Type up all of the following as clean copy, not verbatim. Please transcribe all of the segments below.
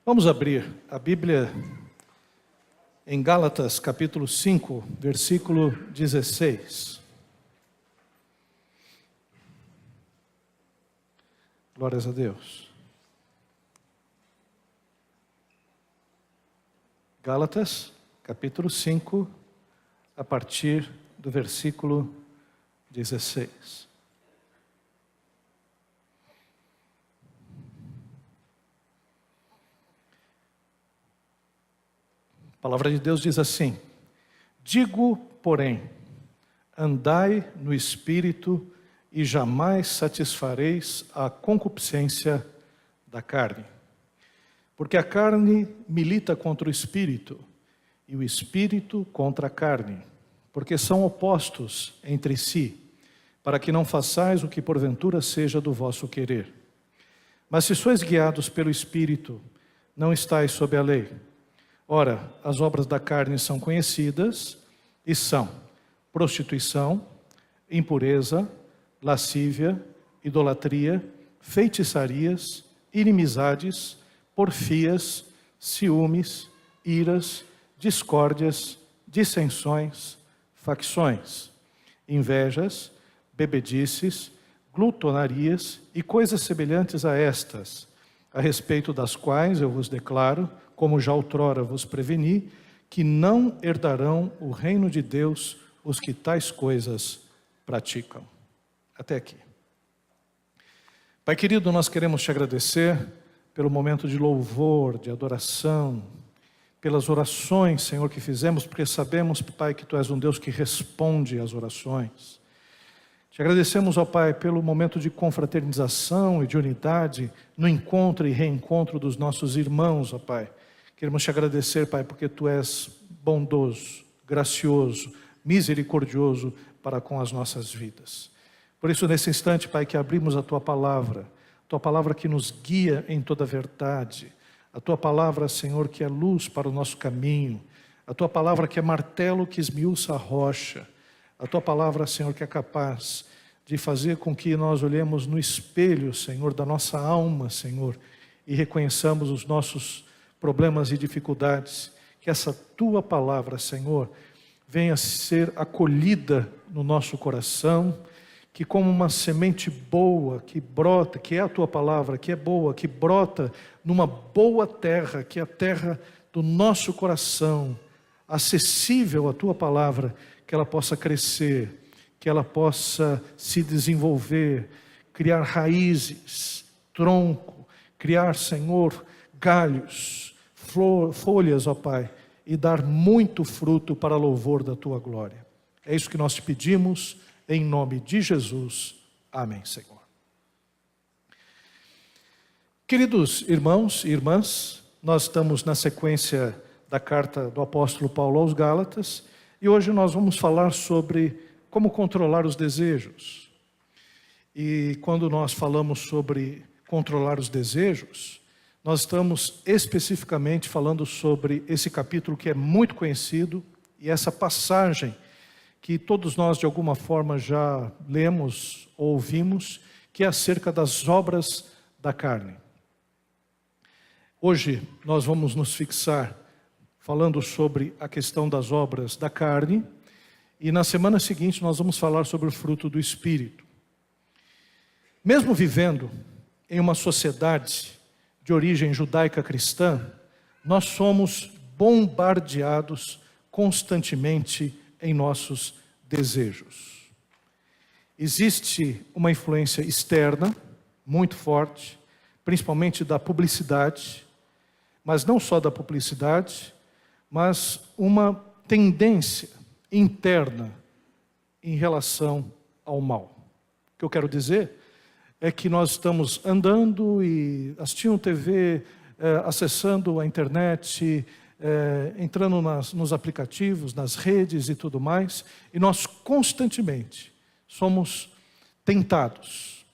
Vamos abrir a Bíblia em Gálatas, capítulo 5, versículo 16. Glórias a Deus. Gálatas, capítulo 5, a partir do versículo 16. A palavra de Deus diz assim: digo, porém, andai no Espírito e jamais satisfareis a concupiscência da carne. Porque a carne milita contra o Espírito e o Espírito contra a carne, porque são opostos entre si, para que não façais o que porventura seja do vosso querer. Mas se sois guiados pelo Espírito, não estáis sob a lei. Ora, as obras da carne são conhecidas e são prostituição, impureza, lascívia, idolatria, feitiçarias, inimizades, porfias, ciúmes, iras, discórdias, dissensões, facções, invejas, bebedices, glutonarias e coisas semelhantes a estas, a respeito das quais eu vos declaro, como já outrora vos preveni, que não herdarão o reino de Deus os que tais coisas praticam. Até aqui. Pai querido, nós queremos te agradecer pelo momento de louvor, de adoração, pelas orações, Senhor, que fizemos, porque sabemos, Pai, que Tu és um Deus que responde às orações. Te agradecemos, ó Pai, pelo momento de confraternização e de unidade no encontro e reencontro dos nossos irmãos, ó Pai. Queremos te agradecer, Pai, porque Tu és bondoso, gracioso, misericordioso para com as nossas vidas. Por isso, nesse instante, Pai, que abrimos a Tua palavra que nos guia em toda a verdade, a Tua palavra, Senhor, que é luz para o nosso caminho, a Tua palavra que é martelo que esmiuça a rocha, a Tua palavra, Senhor, que é capaz de fazer com que nós olhemos no espelho, Senhor, da nossa alma, Senhor, e reconheçamos os nossos problemas e dificuldades, que essa Tua palavra, Senhor, venha ser acolhida no nosso coração, que como uma semente boa, que brota, que é a Tua palavra, que é boa, que brota numa boa terra, que é a terra do nosso coração, acessível à Tua palavra, que ela possa crescer, que ela possa se desenvolver, criar raízes, tronco, criar, Senhor, galhos, folhas, ó Pai, e dar muito fruto para louvor da Tua glória. É isso que nós te pedimos, em nome de Jesus. Amém, Senhor. Queridos irmãos e irmãs, nós estamos na sequência da carta do apóstolo Paulo aos Gálatas, e hoje nós vamos falar sobre como controlar os desejos. E quando nós falamos sobre controlar os desejos, nós estamos especificamente falando sobre esse capítulo que é muito conhecido e essa passagem que todos nós de alguma forma já lemos ou ouvimos, que é acerca das obras da carne. Hoje nós vamos nos fixar falando sobre a questão das obras da carne e na semana seguinte nós vamos falar sobre o fruto do Espírito. Mesmo vivendo em uma sociedade de origem judaica cristã, nós somos bombardeados constantemente em nossos desejos. Existe uma influência externa muito forte, principalmente da publicidade, mas não só da publicidade, mas uma tendência interna em relação ao mal. O que eu quero dizer é que nós estamos andando e assistindo TV, acessando a internet, entrando nos aplicativos, nas redes e tudo mais, e nós constantemente somos tentados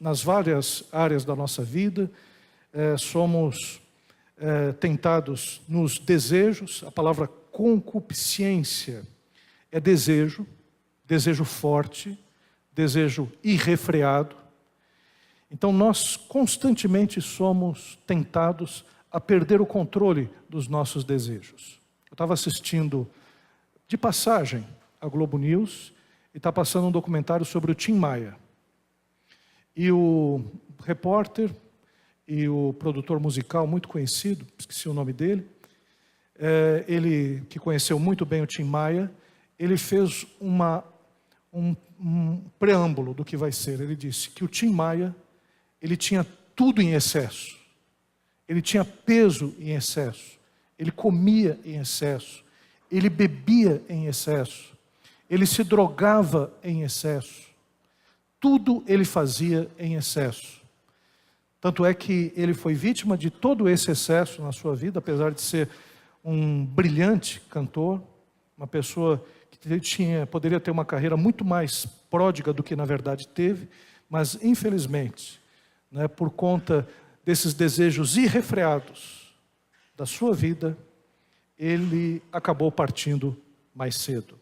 nas várias áreas da nossa vida, somos tentados nos desejos. A palavra concupiscência é desejo forte, desejo irrefreado. Então nós constantemente somos tentados a perder o controle dos nossos desejos. Eu estava assistindo de passagem a Globo News e está passando um documentário sobre o Tim Maia. E o repórter e o produtor musical muito conhecido, esqueci o nome dele, ele que conheceu muito bem o Tim Maia, ele fez um preâmbulo do que vai ser. Ele disse que o Tim Maia, ele tinha tudo em excesso. Ele tinha peso em excesso. Ele comia em excesso. Ele bebia em excesso. Ele se drogava em excesso. Tudo ele fazia em excesso. Tanto é que ele foi vítima de todo esse excesso na sua vida, apesar de ser um brilhante cantor, uma pessoa que poderia ter uma carreira muito mais pródiga do que na verdade teve, mas infelizmente, né, por conta desses desejos irrefreados da sua vida, ele acabou partindo mais cedo.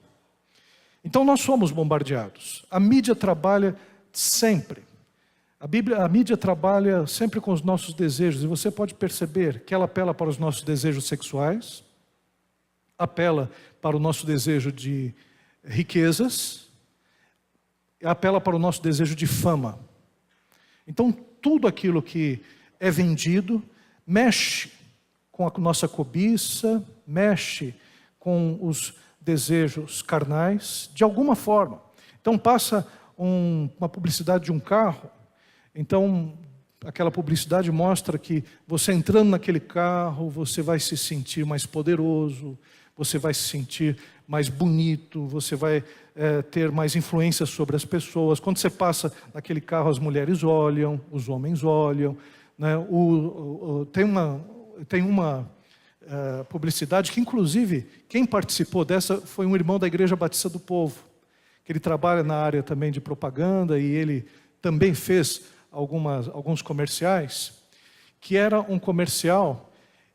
Então nós somos bombardeados. A mídia trabalha sempre. A mídia trabalha sempre com os nossos desejos, e você pode perceber que ela apela para os nossos desejos sexuais, apela para o nosso desejo de riquezas, apela para o nosso desejo de fama. Então tudo aquilo que é vendido mexe com a nossa cobiça, mexe com os desejos carnais, de alguma forma. Então passa uma publicidade de um carro, então aquela publicidade mostra que você entrando naquele carro, você vai se sentir mais poderoso, você vai se sentir mais bonito, você vai ter mais influência sobre as pessoas. Quando você passa naquele carro, as mulheres olham, os homens olham, né? Tem uma publicidade que, inclusive, quem participou dessa foi um irmão da Igreja Batista do Povo, que ele trabalha na área também de propaganda, e ele também fez alguns comerciais, que era um comercial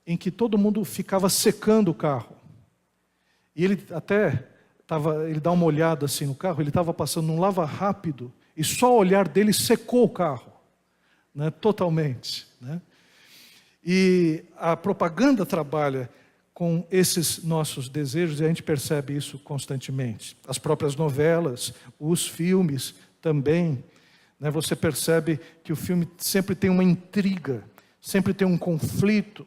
em que todo mundo ficava secando o carro. E ele ele dá uma olhada assim no carro, ele estava passando num lava rápido, e só o olhar dele secou o carro, né, totalmente, né? E a propaganda trabalha com esses nossos desejos, e a gente percebe isso constantemente. As próprias novelas, os filmes também, né? Você percebe que o filme sempre tem uma intriga, sempre tem um conflito,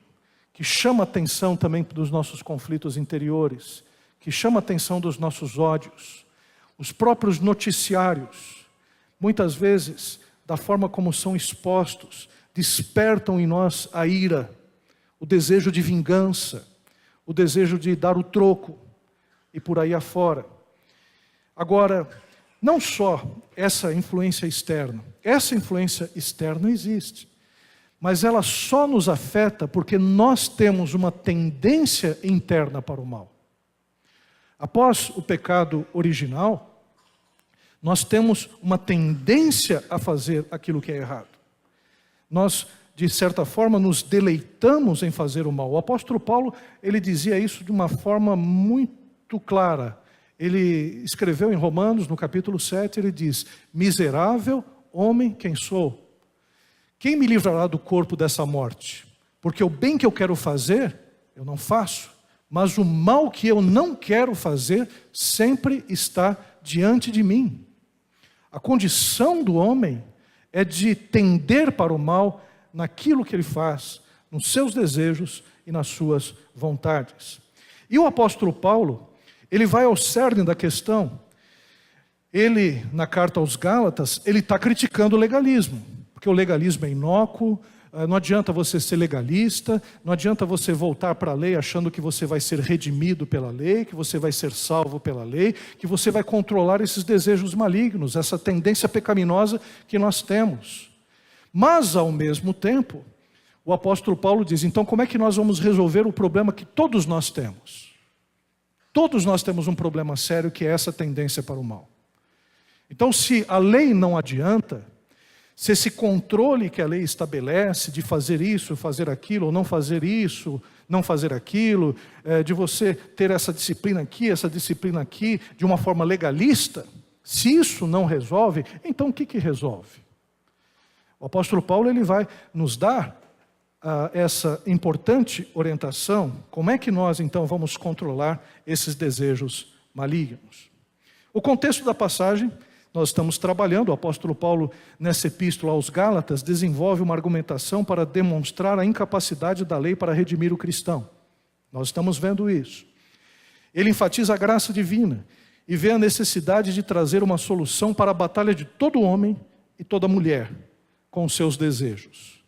que chama a atenção também dos nossos conflitos interiores, que chama a atenção dos nossos ódios. Os próprios noticiários, muitas vezes, da forma como são expostos, despertam em nós a ira, o desejo de vingança, o desejo de dar o troco, e por aí afora. Agora, não só essa influência externa existe, mas ela só nos afeta porque nós temos uma tendência interna para o mal. Após o pecado original, nós temos uma tendência a fazer aquilo que é errado. Nós, de certa forma, nos deleitamos em fazer o mal. O apóstolo Paulo, ele dizia isso de uma forma muito clara. Ele escreveu em Romanos, no capítulo 7, ele diz: miserável homem quem sou, quem me livrará do corpo dessa morte? Porque o bem que eu quero fazer, eu não faço, mas o mal que eu não quero fazer, sempre está diante de mim. A condição do homem é de tender para o mal naquilo que ele faz, nos seus desejos e nas suas vontades. E o apóstolo Paulo, ele vai ao cerne da questão. Ele, na carta aos Gálatas, ele está criticando o legalismo, porque o legalismo é inócuo. Não adianta você ser legalista, não adianta você voltar para a lei achando que você vai ser redimido pela lei, que você vai ser salvo pela lei, que você vai controlar esses desejos malignos, essa tendência pecaminosa que nós temos. Mas, ao mesmo tempo, o apóstolo Paulo diz: então como é que nós vamos resolver o problema que todos nós temos? Todos nós temos um problema sério, que é essa tendência para o mal. Então, se a lei não adianta, se esse controle que a lei estabelece de fazer isso, fazer aquilo, ou não fazer isso, não fazer aquilo, de você ter essa disciplina aqui, de uma forma legalista, se isso não resolve, então o que resolve? O apóstolo Paulo ele vai nos dar essa importante orientação. Como é que nós então vamos controlar esses desejos malignos? O contexto da passagem, nós estamos trabalhando, o apóstolo Paulo, nessa epístola aos Gálatas, desenvolve uma argumentação para demonstrar a incapacidade da lei para redimir o cristão. Nós estamos vendo isso. Ele enfatiza a graça divina e vê a necessidade de trazer uma solução para a batalha de todo homem e toda mulher com os seus desejos.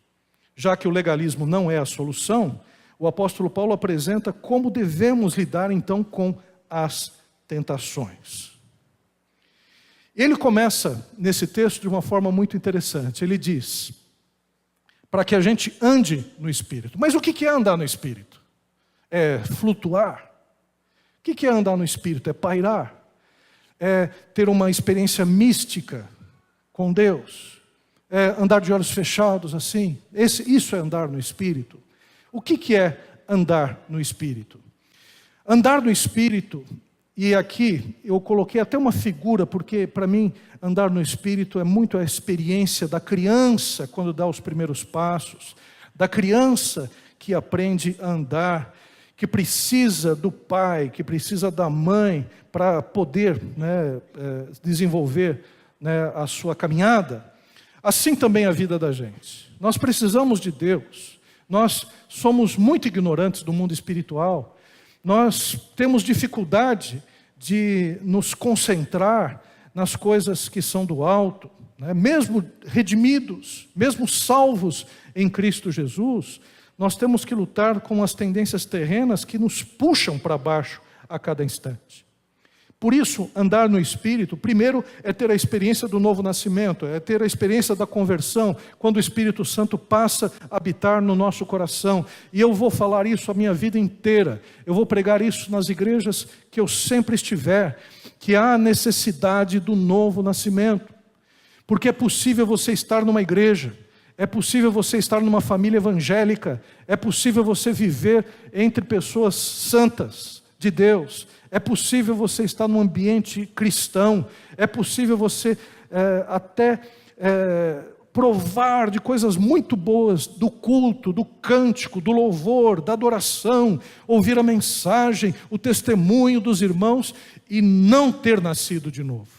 Já que o legalismo não é a solução, o apóstolo Paulo apresenta como devemos lidar então com as tentações. Ele começa nesse texto de uma forma muito interessante. Ele diz, para que a gente ande no Espírito. Mas o que é andar no Espírito? É flutuar? O que é andar no Espírito? É pairar? É ter uma experiência mística com Deus? É andar de olhos fechados assim? Isso é andar no Espírito. O que é andar no Espírito? Andar no Espírito... E aqui eu coloquei até uma figura, porque para mim andar no Espírito é muito a experiência da criança quando dá os primeiros passos, da criança que aprende a andar, que precisa do pai, que precisa da mãe para poder desenvolver a sua caminhada. Assim também a vida da gente. Nós precisamos de Deus, nós somos muito ignorantes do mundo espiritual. Nós temos dificuldade de nos concentrar nas coisas que são do alto, mesmo redimidos, mesmo salvos em Cristo Jesus, nós temos que lutar com as tendências terrenas que nos puxam para baixo a cada instante. Por isso, andar no Espírito, primeiro é ter a experiência do novo nascimento, é ter a experiência da conversão, quando o Espírito Santo passa a habitar no nosso coração. E eu vou falar isso a minha vida inteira, eu vou pregar isso nas igrejas que eu sempre estiver, que há necessidade do novo nascimento. Porque é possível você estar numa igreja, é possível você estar numa família evangélica, é possível você viver entre pessoas santas de Deus, é possível você estar num ambiente cristão, é possível você provar de coisas muito boas, do culto, do cântico, do louvor, da adoração, ouvir a mensagem, o testemunho dos irmãos e não ter nascido de novo.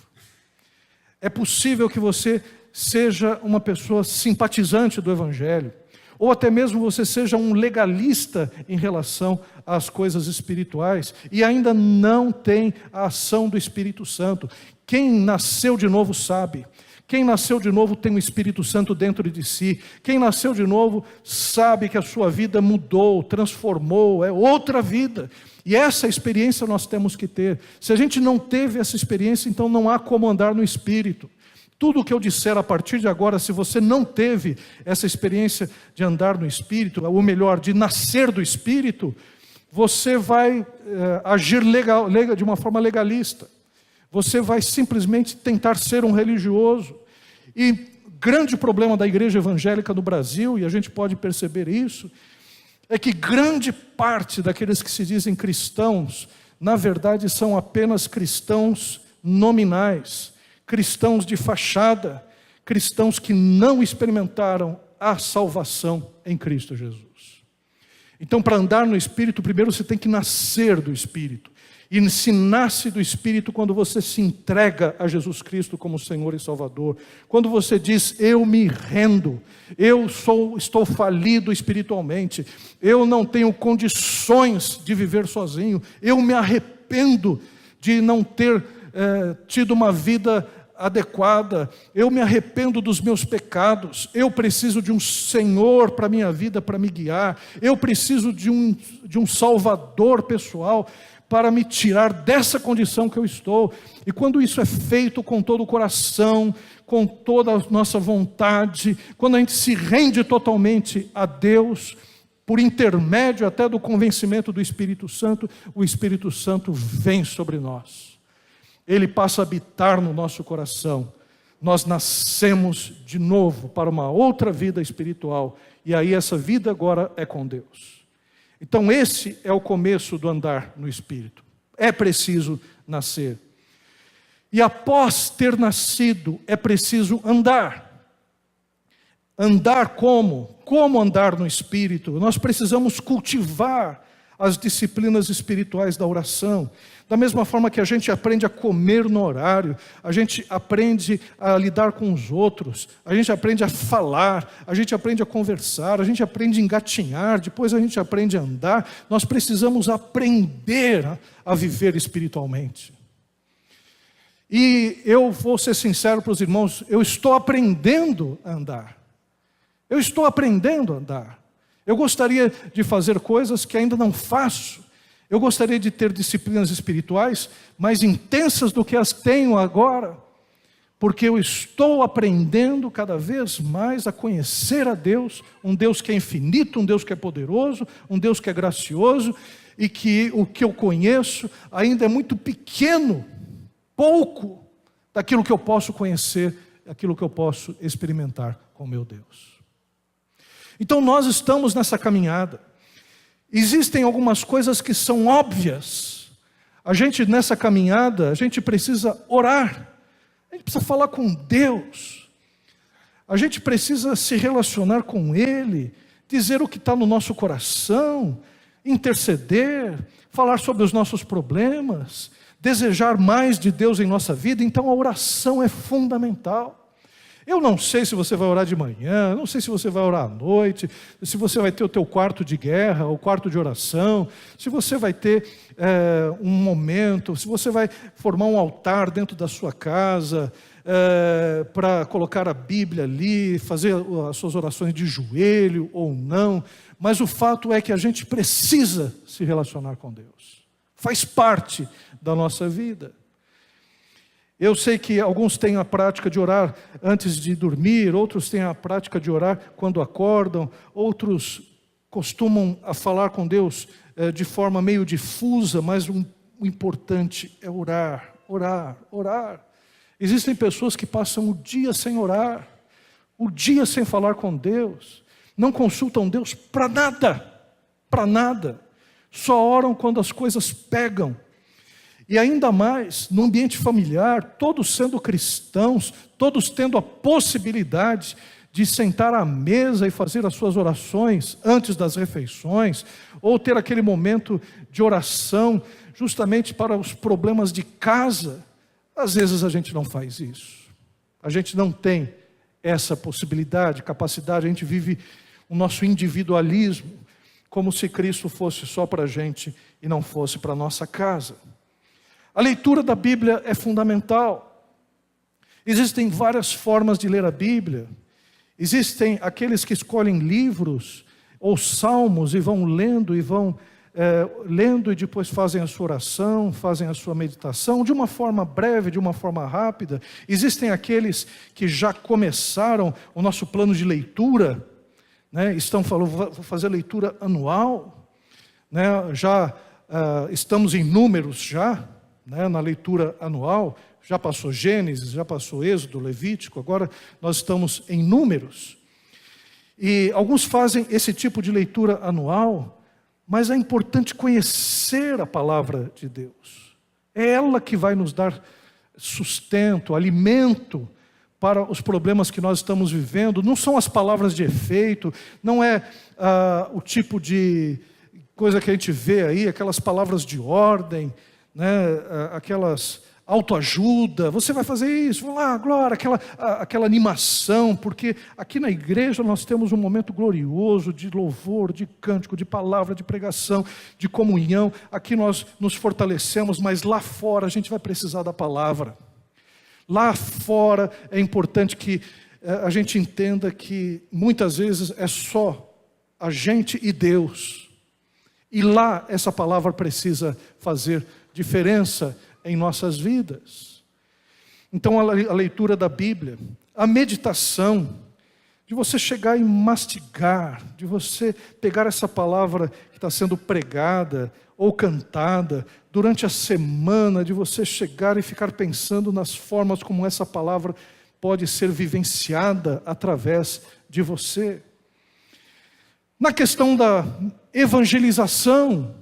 É possível que você seja uma pessoa simpatizante do Evangelho, ou até mesmo você seja um legalista em relação às coisas espirituais e ainda não tem a ação do Espírito Santo. Quem nasceu de novo sabe. Quem nasceu de novo tem o Espírito Santo dentro de si. Quem nasceu de novo sabe que a sua vida mudou, transformou, é outra vida. E essa experiência nós temos que ter. Se a gente não teve essa experiência, então não há como andar no Espírito. Tudo o que eu disser a partir de agora, se você não teve essa experiência de andar no Espírito, ou melhor, de nascer do Espírito, você vai agir de uma forma legalista. Você vai simplesmente tentar ser um religioso. E grande problema da igreja evangélica no Brasil, e a gente pode perceber isso, é que grande parte daqueles que se dizem cristãos, na verdade são apenas cristãos nominais, cristãos de fachada, cristãos que não experimentaram a salvação em Cristo Jesus. Então, para andar no Espírito, primeiro você tem que nascer do Espírito. E se nasce do Espírito quando você se entrega a Jesus Cristo como Senhor e Salvador. Quando você diz, eu me rendo, estou falido espiritualmente, eu não tenho condições de viver sozinho, eu me arrependo de não ter tido uma vida adequada, eu me arrependo dos meus pecados, eu preciso de um Senhor para a minha vida, para me guiar, eu preciso de um Salvador pessoal, para me tirar dessa condição que eu estou. E quando isso é feito com todo o coração, com toda a nossa vontade, quando a gente se rende totalmente a Deus, por intermédio até do convencimento do Espírito Santo, o Espírito Santo vem sobre nós. Ele passa a habitar no nosso coração. Nós nascemos de novo para uma outra vida espiritual. E aí essa vida agora é com Deus. Então esse é o começo do andar no Espírito. É preciso nascer. E após ter nascido, é preciso andar. Andar como? Como andar no Espírito? Nós precisamos cultivar as disciplinas espirituais da oração. Da mesma forma que a gente aprende a comer no horário, a gente aprende a lidar com os outros, a gente aprende a falar, a gente aprende a conversar, a gente aprende a engatinhar, depois a gente aprende a andar. Nós precisamos aprender a viver espiritualmente. E eu vou ser sincero para os irmãos, eu estou aprendendo a andar. Eu estou aprendendo a andar. Eu gostaria de fazer coisas que ainda não faço. Eu gostaria de ter disciplinas espirituais mais intensas do que as tenho agora, porque eu estou aprendendo cada vez mais a conhecer a Deus, um Deus que é infinito, um Deus que é poderoso, um Deus que é gracioso, e que o que eu conheço ainda é muito pequeno, pouco daquilo que eu posso conhecer, daquilo que eu posso experimentar com meu Deus. Então nós estamos nessa caminhada. Existem algumas coisas que são óbvias. A gente nessa caminhada, a gente precisa orar. A gente precisa falar com Deus. A gente precisa se relacionar com Ele, dizer o que está no nosso coração, interceder, falar sobre os nossos problemas, desejar mais de Deus em nossa vida. Então a oração é fundamental. Eu não sei se você vai orar de manhã, não sei se você vai orar à noite, se você vai ter o teu quarto de guerra, o quarto de oração, se você vai ter um momento, se você vai formar um altar dentro da sua casa, para colocar a Bíblia ali, fazer as suas orações de joelho ou não, mas o fato é que a gente precisa se relacionar com Deus. Faz parte da nossa vida. Eu sei que alguns têm a prática de orar antes de dormir, outros têm a prática de orar quando acordam, outros costumam a falar com Deus de forma meio difusa, mas o importante é orar, orar, orar. Existem pessoas que passam o dia sem orar, o dia sem falar com Deus, não consultam Deus para nada, só oram quando as coisas pegam. E ainda mais, no ambiente familiar, todos sendo cristãos, todos tendo a possibilidade de sentar à mesa e fazer as suas orações antes das refeições, ou ter aquele momento de oração justamente para os problemas de casa. Às vezes a gente não faz isso. A gente não tem essa possibilidade, capacidade, a gente vive o nosso individualismo, como se Cristo fosse só para a gente e não fosse para a nossa casa. A leitura da Bíblia é fundamental. Existem várias formas de ler a Bíblia. Existem aqueles que escolhem livros ou salmos e vão lendo e depois fazem a sua oração, fazem a sua meditação de uma forma breve, de uma forma rápida. Existem aqueles que já começaram o nosso plano de leitura, né? Estão falando, vou fazer leitura anual, né? Estamos em números já. Na leitura anual, já passou Gênesis, já passou Êxodo, Levítico, agora nós estamos em Números. E alguns fazem esse tipo de leitura anual, mas é importante conhecer a palavra de Deus. É ela que vai nos dar sustento, alimento para os problemas que nós estamos vivendo. Não são as palavras de efeito, não é o tipo de coisa que a gente vê aí, aquelas palavras de ordem, aquelas autoajuda, você vai fazer isso, vamos lá, glória, aquela animação, porque aqui na igreja nós temos um momento glorioso de louvor, de cântico, de palavra, de pregação, de comunhão, aqui nós nos fortalecemos, mas lá fora a gente vai precisar da palavra. Lá fora é importante que a gente entenda que muitas vezes é só a gente e Deus, e lá essa palavra precisa fazer diferença em nossas vidas. Então a leitura da Bíblia, a meditação, de você chegar e mastigar, de você pegar essa palavra que está sendo pregada ou cantada durante a semana, de você chegar e ficar pensando nas formas como essa palavra pode ser vivenciada através de você. Na questão da evangelização,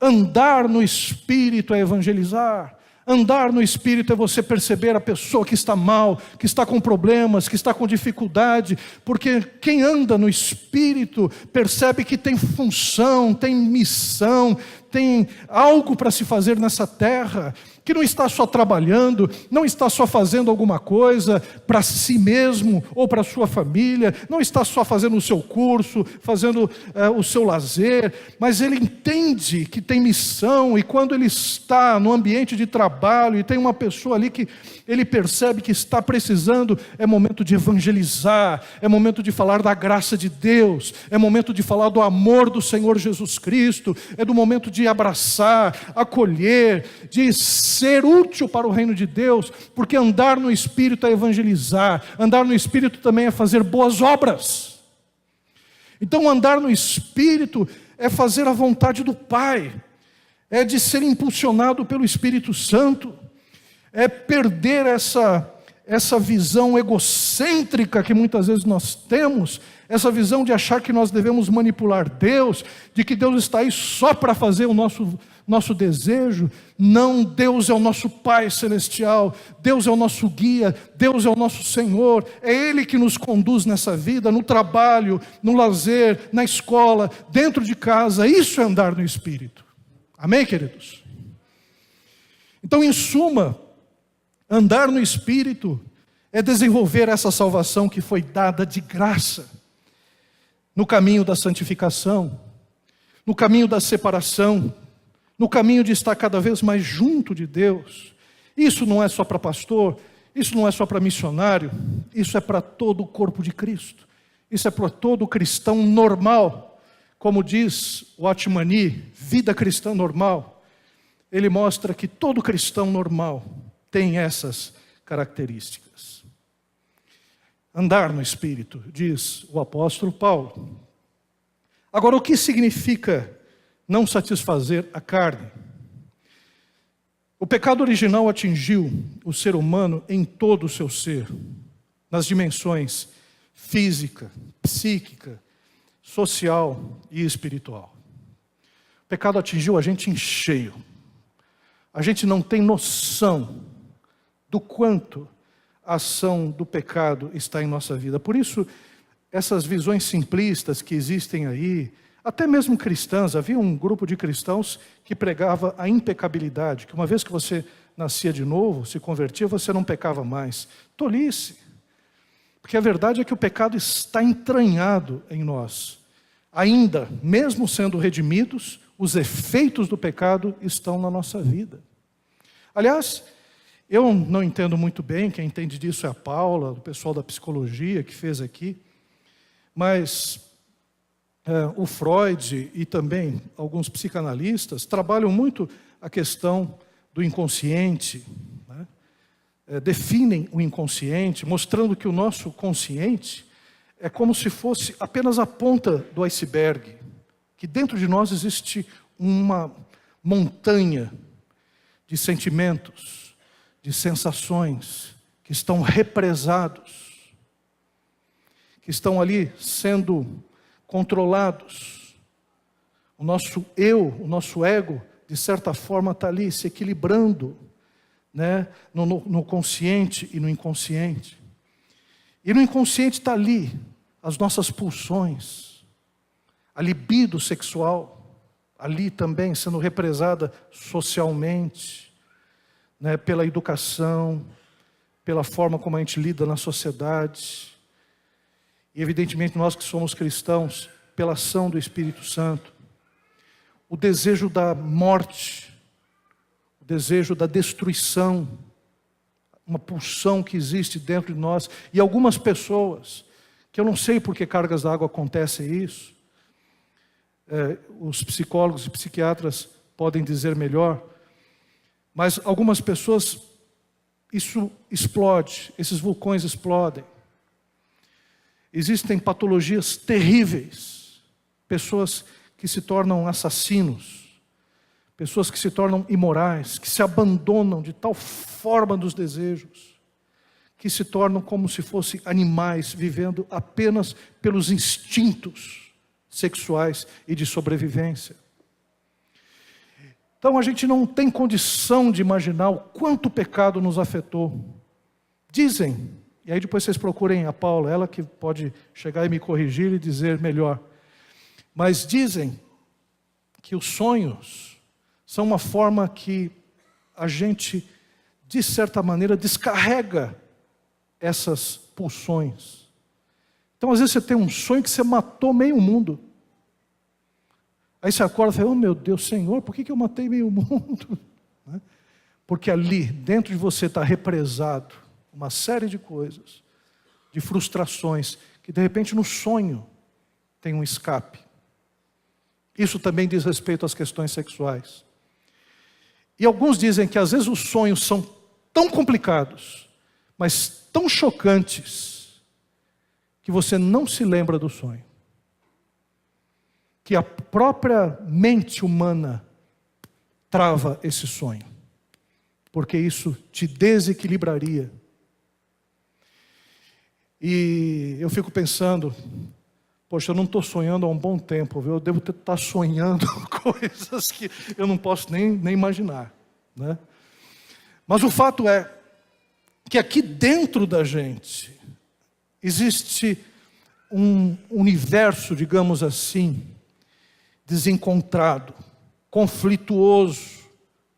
andar no Espírito é evangelizar. Andar no Espírito é você perceber a pessoa que está mal, que está com problemas, que está com dificuldade, porque quem anda no Espírito percebe que tem função, tem missão, tem algo para se fazer nessa terra, que não está só trabalhando, não está só fazendo alguma coisa para si mesmo ou para a sua família, não está só fazendo o seu curso, fazendo o seu lazer, mas ele entende que tem missão, e quando ele está no ambiente de trabalho e tem uma pessoa ali que ele percebe que está precisando, é momento de evangelizar, é momento de falar da graça de Deus, é momento de falar do amor do Senhor Jesus Cristo, é do momento de abraçar, acolher, de ser útil para o reino de Deus, porque andar no Espírito é evangelizar, andar no Espírito também é fazer boas obras. Então andar no Espírito é fazer a vontade do Pai, é de ser impulsionado pelo Espírito Santo, é perder essa visão egocêntrica que muitas vezes nós temos, essa visão de achar que nós devemos manipular Deus, de que Deus está aí só para fazer o nosso desejo. Não, Deus é o nosso Pai Celestial, Deus é o nosso guia, Deus é o nosso Senhor, é Ele que nos conduz nessa vida, no trabalho, no lazer, na escola, dentro de casa. Isso é andar no Espírito. Amém, queridos? Então, em suma, andar no Espírito é desenvolver essa salvação que foi dada de graça, no caminho da santificação, no caminho da separação, no caminho de estar cada vez mais junto de Deus. Isso não é só para pastor, isso não é só para missionário, isso é para todo o corpo de Cristo, isso é para todo cristão normal. Como diz o Atmani, vida cristã normal, ele mostra que todo cristão normal tem essas características. Andar no Espírito, diz o apóstolo Paulo. Agora, o que significa não satisfazer a carne? O pecado original atingiu o ser humano em todo o seu ser, nas dimensões física, psíquica, social e espiritual. O pecado atingiu a gente em cheio. A gente não tem noção do quanto a ação do pecado está em nossa vida. Por isso, essas visões simplistas que existem aí, até mesmo cristãs, havia um grupo de cristãos que pregava a impecabilidade, que uma vez que você nascia de novo, se convertia, você não pecava mais. Tolice. Porque a verdade é que o pecado está entranhado em nós. Ainda, mesmo sendo redimidos, os efeitos do pecado estão na nossa vida. Aliás, eu não entendo muito bem, quem entende disso é a Paula, o pessoal da psicologia que fez aqui, mas o Freud e também alguns psicanalistas trabalham muito a questão do inconsciente, né? Definem o inconsciente, mostrando que o nosso consciente é como se fosse apenas a ponta do iceberg, que dentro de nós existe uma montanha de sentimentos, de sensações que estão represados, que estão ali sendo controlados. O nosso eu, o nosso ego, de certa forma está ali se equilibrando, né? no consciente e no inconsciente. E no inconsciente está ali as nossas pulsões, a libido sexual, ali também sendo represada socialmente, né, pela educação, pela forma como a gente lida na sociedade. E evidentemente nós que somos cristãos, pela ação do Espírito Santo. O desejo da morte, o desejo da destruição, uma pulsão que existe dentro de nós. E algumas pessoas, que eu não sei por que cargas d'água acontecem isso, os psicólogos e psiquiatras podem dizer melhor, mas algumas pessoas, isso explode, esses vulcões explodem. Existem patologias terríveis, pessoas que se tornam assassinos, pessoas que se tornam imorais, que se abandonam de tal forma dos desejos, que se tornam como se fossem animais, vivendo apenas pelos instintos sexuais e de sobrevivência. Então a gente não tem condição de imaginar o quanto o pecado nos afetou. Dizem, e aí depois vocês procurem a Paula, ela que pode chegar e me corrigir e dizer melhor. Mas dizem que os sonhos são uma forma que a gente, de certa maneira, descarrega essas pulsões. Então, às vezes, você tem um sonho que você matou meio mundo. Aí você acorda e fala, oh meu Deus, Senhor, por que eu matei meio mundo? Porque ali, dentro de você está represado uma série de coisas, de frustrações, que de repente no sonho tem um escape. Isso também diz respeito às questões sexuais. E alguns dizem que às vezes os sonhos são tão complicados, mas tão chocantes, que você não se lembra do sonho. Que a própria mente humana trava esse sonho, porque isso te desequilibraria. E eu fico pensando, poxa, eu não estou sonhando há um bom tempo, viu? Eu devo estar sonhando coisas que eu não posso nem imaginar, né? Mas o fato é que aqui dentro da gente existe um universo, digamos assim, desencontrado, conflituoso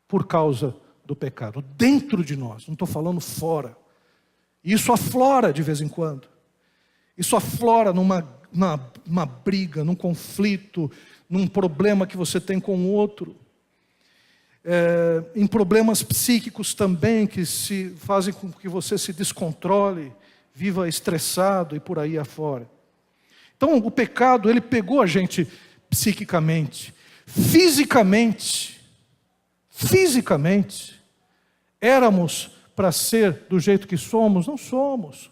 por causa do pecado. Dentro de nós, não estou falando fora. Isso aflora de vez em quando. Isso aflora numa briga, num conflito, num problema que você tem com o outro. Em problemas psíquicos também, que se fazem com que você se descontrole, viva estressado e por aí afora. Então o pecado, ele pegou a gente psiquicamente, fisicamente, éramos para ser do jeito que somos, não somos.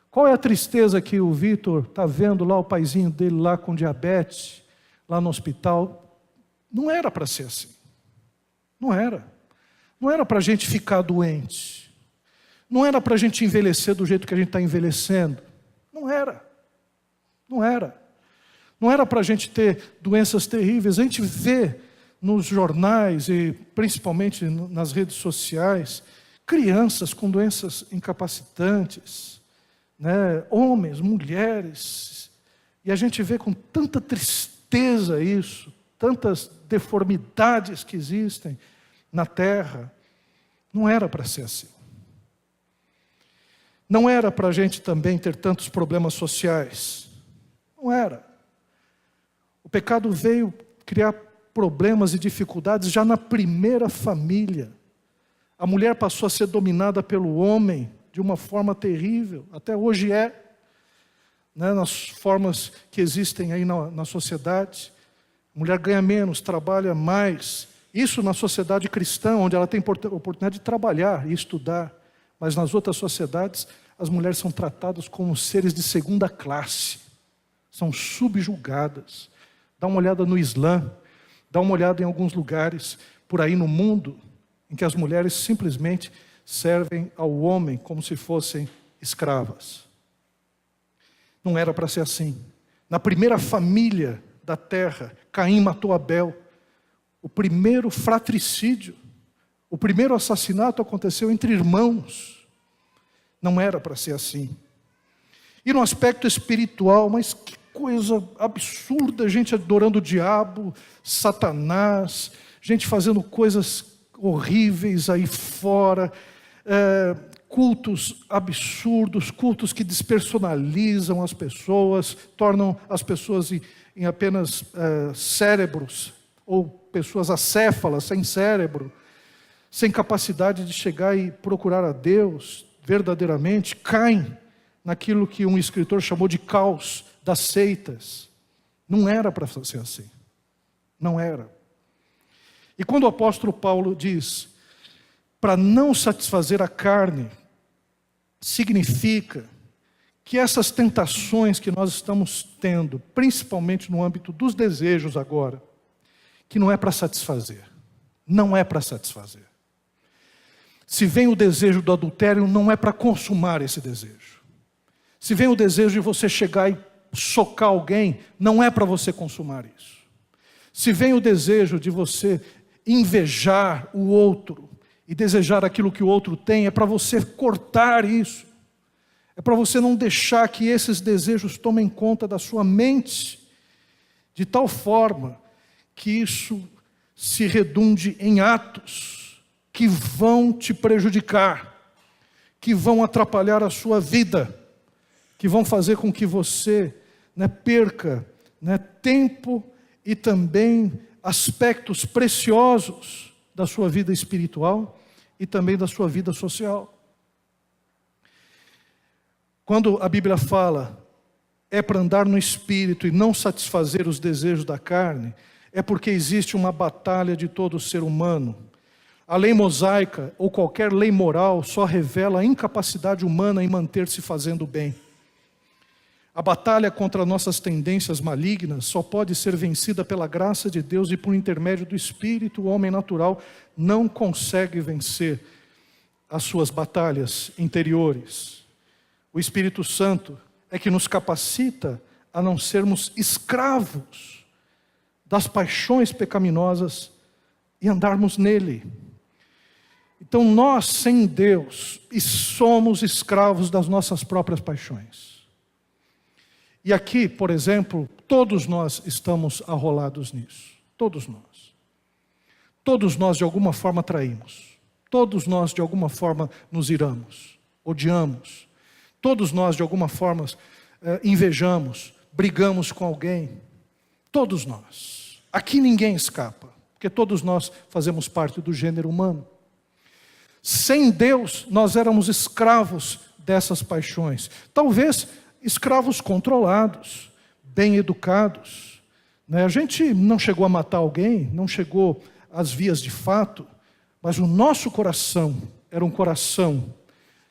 Qual é a tristeza que o Vitor está vendo lá, o paizinho dele lá com diabetes, lá no hospital? Não era para ser assim. Não era. Não era para a gente ficar doente. Não era para a gente envelhecer do jeito que a gente está envelhecendo. Não era. Não era. Não era para a gente ter doenças terríveis. A gente vê nos jornais e principalmente nas redes sociais, crianças com doenças incapacitantes, né? Homens, mulheres, e a gente vê com tanta tristeza isso, tantas deformidades que existem na terra. Não era para ser assim. Não era para a gente também ter tantos problemas sociais. Não era. O pecado veio criar problemas e dificuldades já na primeira família. A mulher passou a ser dominada pelo homem de uma forma terrível, até hoje né, nas formas que existem aí na sociedade. A mulher ganha menos, trabalha mais. Isso na sociedade cristã, onde ela tem oportunidade de trabalhar e estudar. Mas nas outras sociedades, as mulheres são tratadas como seres de segunda classe. São subjugadas. Dá uma olhada no Islã, dá uma olhada em alguns lugares por aí no mundo, em que as mulheres simplesmente servem ao homem como se fossem escravas. Não era para ser assim. Na primeira família da terra, Caim matou Abel. O primeiro fratricídio, o primeiro assassinato aconteceu entre irmãos. Não era para ser assim. E no aspecto espiritual, mas que coisa absurda, gente adorando o diabo, Satanás, gente fazendo coisas horríveis aí fora, cultos absurdos, cultos que despersonalizam as pessoas, tornam as pessoas em apenas cérebros, ou pessoas acéfalas, sem cérebro, sem capacidade de chegar e procurar a Deus verdadeiramente, caem naquilo que um escritor chamou de caos das seitas. Não era para ser assim. Não era. E quando o apóstolo Paulo diz, para não satisfazer a carne, significa que essas tentações que nós estamos tendo, principalmente no âmbito dos desejos agora, que não é para satisfazer. Não é para satisfazer. Se vem o desejo do adultério, não é para consumar esse desejo. Se vem o desejo de você chegar e socar alguém, não é para você consumar isso. Se vem o desejo de você invejar o outro e desejar aquilo que o outro tem, é para você cortar isso. É para você não deixar que esses desejos tomem conta da sua mente, de tal forma que isso se redunde em atos que vão te prejudicar, que vão atrapalhar a sua vida, que vão fazer com que você perca tempo e também aspectos preciosos da sua vida espiritual e também da sua vida social. Quando a Bíblia fala, é para andar no Espírito e não satisfazer os desejos da carne, é porque existe uma batalha de todo ser humano. A lei mosaica ou qualquer lei moral só revela a incapacidade humana em manter-se fazendo bem. A batalha contra nossas tendências malignas só pode ser vencida pela graça de Deus e por intermédio do Espírito. O homem natural não consegue vencer as suas batalhas interiores. O Espírito Santo é que nos capacita a não sermos escravos das paixões pecaminosas e andarmos nele. Então nós, sem Deus, somos escravos das nossas próprias paixões. E aqui, por exemplo, todos nós estamos arrolados nisso. Todos nós. Todos nós de alguma forma traímos. Todos nós de alguma forma nos iramos, odiamos. Todos nós de alguma forma invejamos, brigamos com alguém. Todos nós. Aqui ninguém escapa, porque todos nós fazemos parte do gênero humano. Sem Deus, nós éramos escravos dessas paixões. Talvez escravos controlados, bem educados. A gente não chegou a matar alguém, não chegou às vias de fato, mas o nosso coração era um coração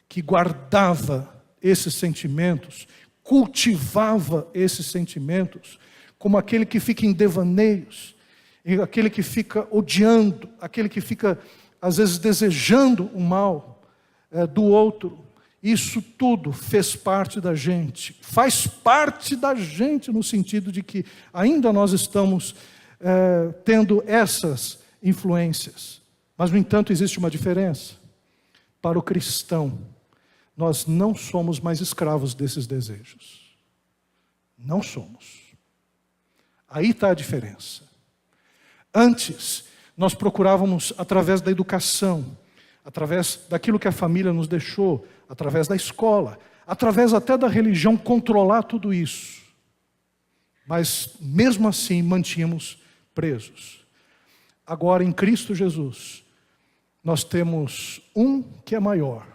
que guardava esses sentimentos, cultivava esses sentimentos, como aquele que fica em devaneios, aquele que fica odiando, aquele que fica, às vezes, desejando o mal do outro. Isso tudo fez parte da gente, faz parte da gente no sentido de que ainda nós estamos tendo essas influências. Mas, no entanto, existe uma diferença. Para o cristão, nós não somos mais escravos desses desejos. Não somos. Aí está a diferença. Antes, nós procurávamos, através da educação, através daquilo que a família nos deixou, através da escola, através até da religião, controlar tudo isso. Mas, mesmo assim, mantínhamos presos. Agora, em Cristo Jesus, nós temos um que é maior,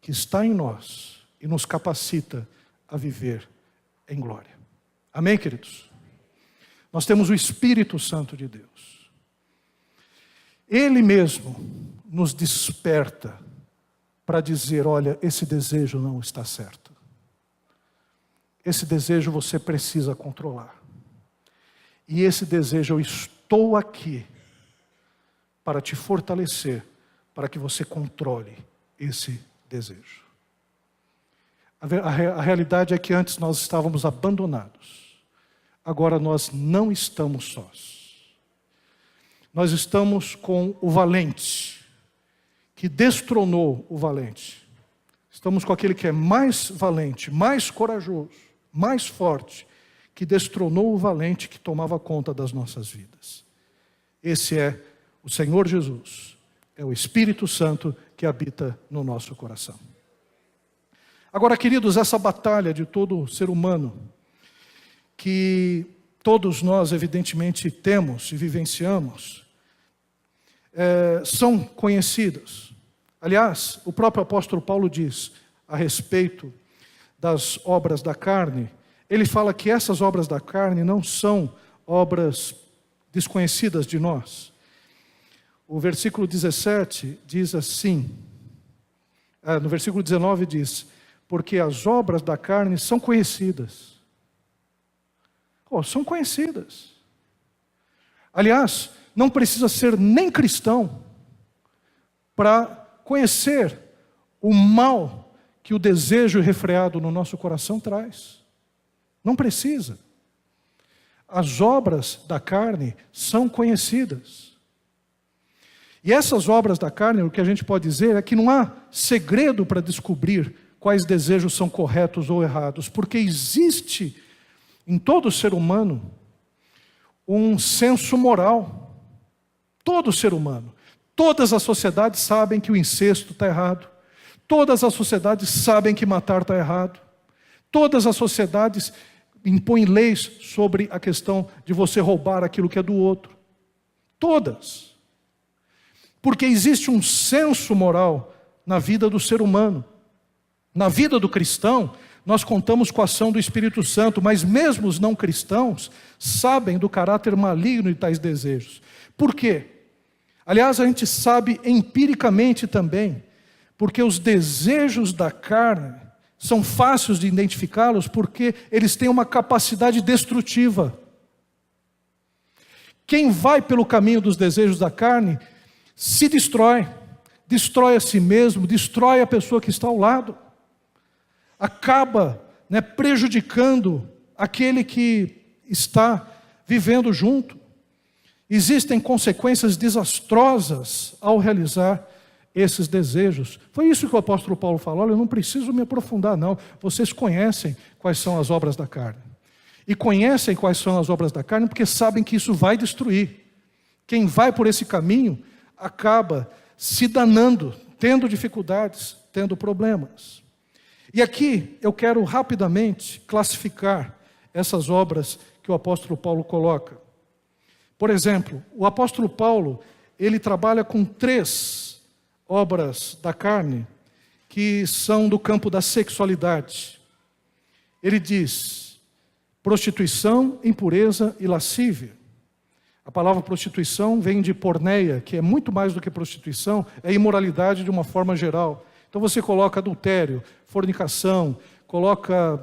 que está em nós e nos capacita a viver em glória. Amém, queridos? Nós temos o Espírito Santo de Deus. Ele mesmo nos desperta para dizer, olha, esse desejo não está certo. Esse desejo você precisa controlar. E esse desejo, eu estou aqui para te fortalecer, para que você controle esse desejo. A realidade é que antes nós estávamos abandonados. Agora nós não estamos sós. Nós estamos com o valente, que destronou o valente. Estamos com aquele que é mais valente, mais corajoso, mais forte, que destronou o valente que tomava conta das nossas vidas. Esse é o Senhor Jesus, é o Espírito Santo que habita no nosso coração. Agora, queridos, essa batalha de todo ser humano, que todos nós evidentemente temos e vivenciamos, são conhecidas. Aliás, o próprio apóstolo Paulo diz a respeito das obras da carne, ele fala que essas obras da carne não são obras desconhecidas de nós. O versículo 17 diz assim, no versículo 19 diz, porque as obras da carne são conhecidas. São conhecidas. Aliás, não precisa ser nem cristão para conhecer o mal que o desejo refreado no nosso coração traz. Não precisa. As obras da carne são conhecidas. E essas obras da carne, o que a gente pode dizer é que não há segredo para descobrir quais desejos são corretos ou errados, porque existe em todo ser humano um senso moral. Todo ser humano. Todas as sociedades sabem que o incesto está errado. Todas as sociedades sabem que matar está errado. Todas as sociedades impõem leis sobre a questão de você roubar aquilo que é do outro. Todas. Porque existe um senso moral na vida do ser humano. Na vida do cristão, nós contamos com a ação do Espírito Santo, mas mesmo os não cristãos sabem do caráter maligno de tais desejos. Por quê? Aliás, a gente sabe empiricamente também, porque os desejos da carne são fáceis de identificá-los porque eles têm uma capacidade destrutiva. Quem vai pelo caminho dos desejos da carne se destrói a si mesmo, destrói a pessoa que está ao lado, acaba prejudicando aquele que está vivendo junto. Existem consequências desastrosas ao realizar esses desejos. Foi isso que o apóstolo Paulo falou: olha, eu não preciso me aprofundar não, vocês conhecem quais são as obras da carne. E conhecem quais são as obras da carne porque sabem que isso vai destruir. Quem vai por esse caminho acaba se danando, tendo dificuldades, tendo problemas. E aqui eu quero rapidamente classificar essas obras que o apóstolo Paulo coloca. Por exemplo, o apóstolo Paulo, ele trabalha com 3 obras da carne que são do campo da sexualidade. Ele diz: prostituição, impureza e lascívia. A palavra prostituição vem de porneia, que é muito mais do que prostituição, é imoralidade de uma forma geral. Então você coloca adultério, fornicação, coloca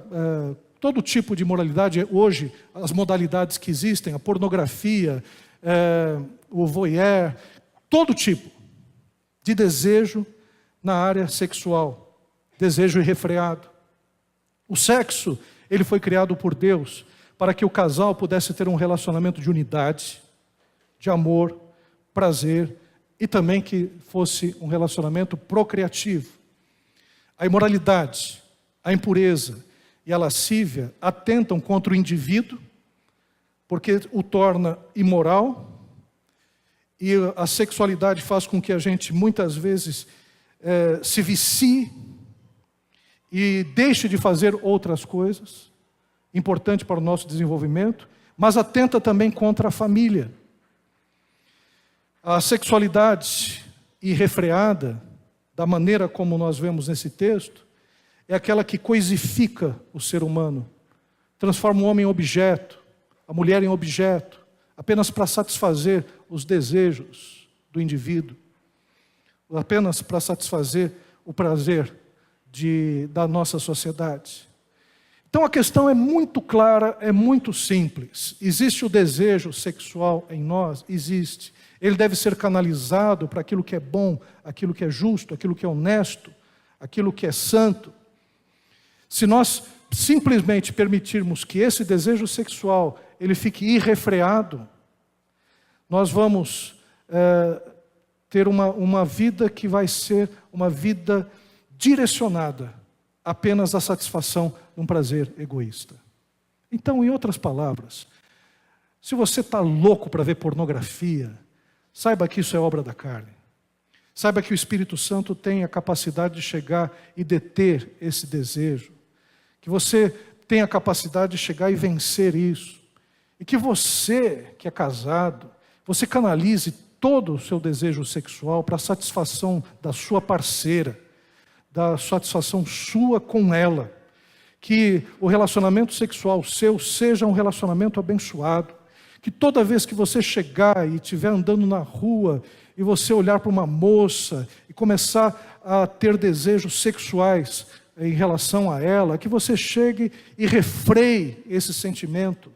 todo tipo de imoralidade. Hoje, as modalidades que existem, a pornografia, o voyeur, todo tipo de desejo na área sexual, desejo irrefreado. O sexo, ele foi criado por Deus para que o casal pudesse ter um relacionamento de unidade, de amor, prazer, e também que fosse um relacionamento procriativo. A imoralidade, a impureza e a lascívia atentam contra o indivíduo, porque o torna imoral, e a sexualidade faz com que a gente muitas vezes se vicie e deixe de fazer outras coisas, importante para o nosso desenvolvimento, mas atenta também contra a família. A sexualidade irrefreada, da maneira como nós vemos nesse texto, é aquela que coisifica o ser humano, transforma o homem em objeto, a mulher em objeto, apenas para satisfazer os desejos do indivíduo, apenas para satisfazer o prazer da nossa sociedade. Então a questão é muito clara, é muito simples. Existe o desejo sexual em nós? Existe. Ele deve ser canalizado para aquilo que é bom, aquilo que é justo, aquilo que é honesto, aquilo que é santo. Se nós simplesmente permitirmos que esse desejo sexual ele fique irrefreado, nós vamos ter uma vida que vai ser uma vida direcionada apenas à satisfação de um prazer egoísta. Então, em outras palavras, se você está louco para ver pornografia, saiba que isso é obra da carne. Saiba que o Espírito Santo tem a capacidade de chegar e deter esse desejo. Que você tem a capacidade de chegar e vencer isso. E que você, que é casado, você canalize todo o seu desejo sexual para a satisfação da sua parceira, da satisfação sua com ela. Que o relacionamento sexual seu seja um relacionamento abençoado. Que toda vez que você chegar e estiver andando na rua e você olhar para uma moça e começar a ter desejos sexuais em relação a ela, que você chegue e refreie esse sentimento,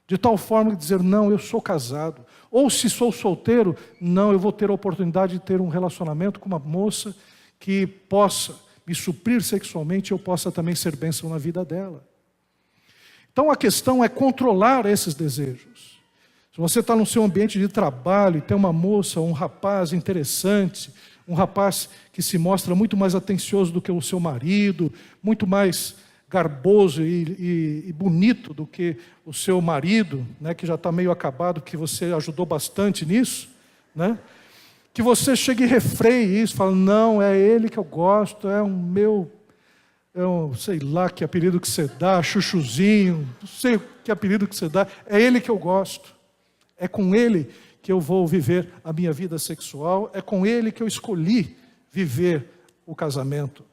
de tal forma que dizer: não, eu sou casado. Ou se sou solteiro, não, eu vou ter a oportunidade de ter um relacionamento com uma moça que possa me suprir sexualmente e eu possa também ser bênção na vida dela. Então a questão é controlar esses desejos. Se você está no seu ambiente de trabalho e tem uma moça, um rapaz interessante, um rapaz que se mostra muito mais atencioso do que o seu marido, muito mais garboso e bonito do que o seu marido, né, que já está meio acabado, que você ajudou bastante nisso, né? Que você chegue e refreie isso, fala, não, é ele que eu gosto, é um, sei lá que apelido que você dá, chuchuzinho, não sei que apelido que você dá, é ele que eu gosto. É com ele que eu vou viver a minha vida sexual, é com ele que eu escolhi viver o casamento.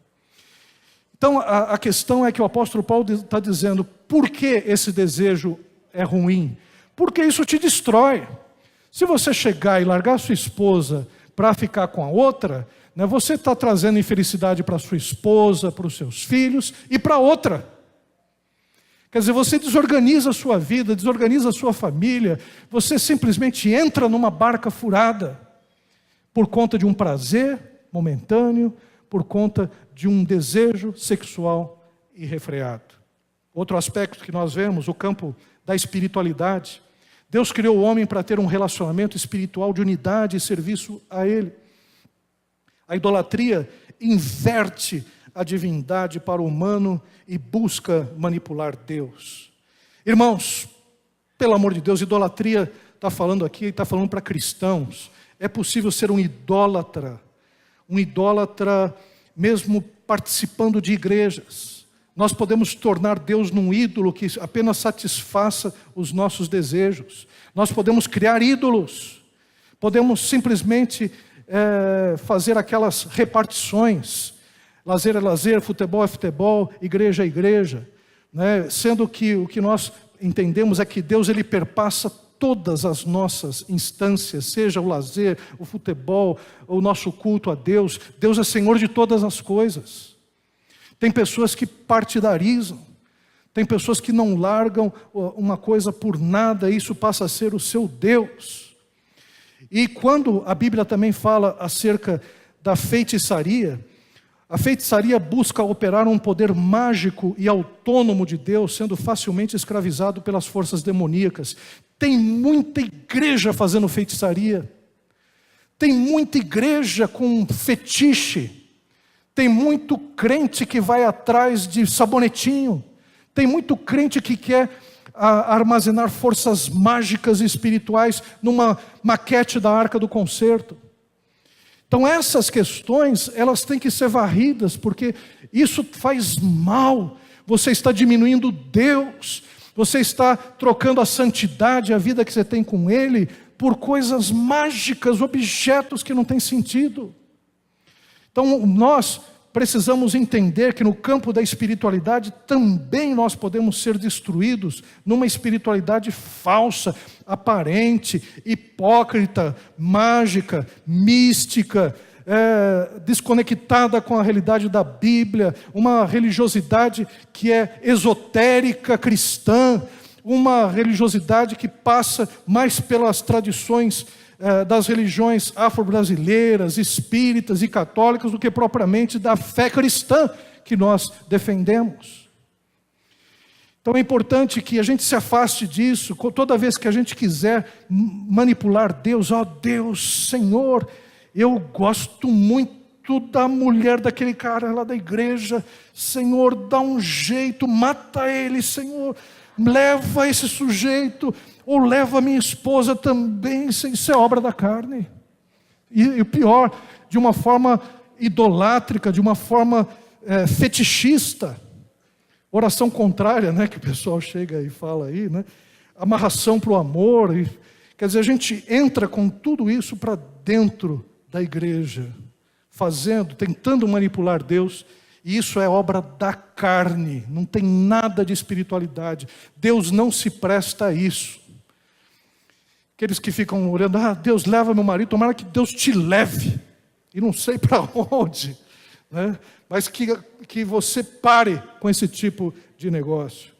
Então, a questão é que o apóstolo Paulo está dizendo, por que esse desejo é ruim? Porque isso te destrói. Se você chegar e largar sua esposa para ficar com a outra, né, você está trazendo infelicidade para sua esposa, para os seus filhos e para outra. Quer dizer, você desorganiza a sua vida, desorganiza a sua família, você simplesmente entra numa barca furada por conta de um prazer momentâneo, por conta de um desejo sexual irrefreado. Outro aspecto que nós vemos, o campo da espiritualidade. Deus criou o homem para ter um relacionamento espiritual de unidade e serviço a Ele. A idolatria inverte a divindade para o humano e busca manipular Deus. Irmãos, pelo amor de Deus, idolatria está falando aqui, está falando para cristãos. É possível ser um idólatra mesmo participando de igrejas. Nós podemos tornar Deus num ídolo que apenas satisfaça os nossos desejos. Nós podemos criar ídolos. Podemos simplesmente fazer aquelas repartições. Lazer é lazer, futebol é futebol, igreja é igreja. Né? Sendo que o que nós entendemos é que Deus ele perpassa todas as nossas instâncias, seja o lazer, o futebol, o nosso culto a Deus. Deus é Senhor de todas as coisas. Tem pessoas que partidarizam, tem pessoas que não largam uma coisa por nada, e isso passa a ser o seu Deus. E quando a Bíblia também fala acerca da feitiçaria, a feitiçaria busca operar um poder mágico e autônomo de Deus, sendo facilmente escravizado pelas forças demoníacas. Tem muita igreja fazendo feitiçaria, tem muita igreja com fetiche, tem muito crente que vai atrás de sabonetinho, tem muito crente que quer armazenar forças mágicas e espirituais numa maquete da Arca do Concerto. Então essas questões, elas têm que ser varridas, porque isso faz mal. Você está diminuindo Deus, você está trocando a santidade, a vida que você tem com Ele, por coisas mágicas, objetos que não têm sentido. Então nós precisamos entender que no campo da espiritualidade também nós podemos ser destruídos numa espiritualidade falsa, aparente, hipócrita, mágica, mística, desconectada com a realidade da Bíblia, uma religiosidade que é esotérica cristã, uma religiosidade que passa mais pelas tradições das religiões afro-brasileiras, espíritas e católicas do que propriamente da fé cristã que nós defendemos. Então é importante que a gente se afaste disso. Toda vez que a gente quiser manipular Deus, ó Deus, Senhor, eu gosto muito da mulher daquele cara lá da igreja, Senhor, dá um jeito, mata ele, Senhor, leva esse sujeito, ou leva a minha esposa também, isso é obra da carne. E o pior, de uma forma idolátrica, de uma forma fetichista. Oração contrária, né, que o pessoal chega e fala aí, né? Amarração para o amor. Quer dizer, a gente entra com tudo isso para dentro da igreja, tentando manipular Deus, e isso é obra da carne, não tem nada de espiritualidade. Deus não se presta a isso. Aqueles que ficam olhando, Deus leva meu marido, tomara que Deus te leve, e não sei para onde, né? Mas que você pare com esse tipo de negócio.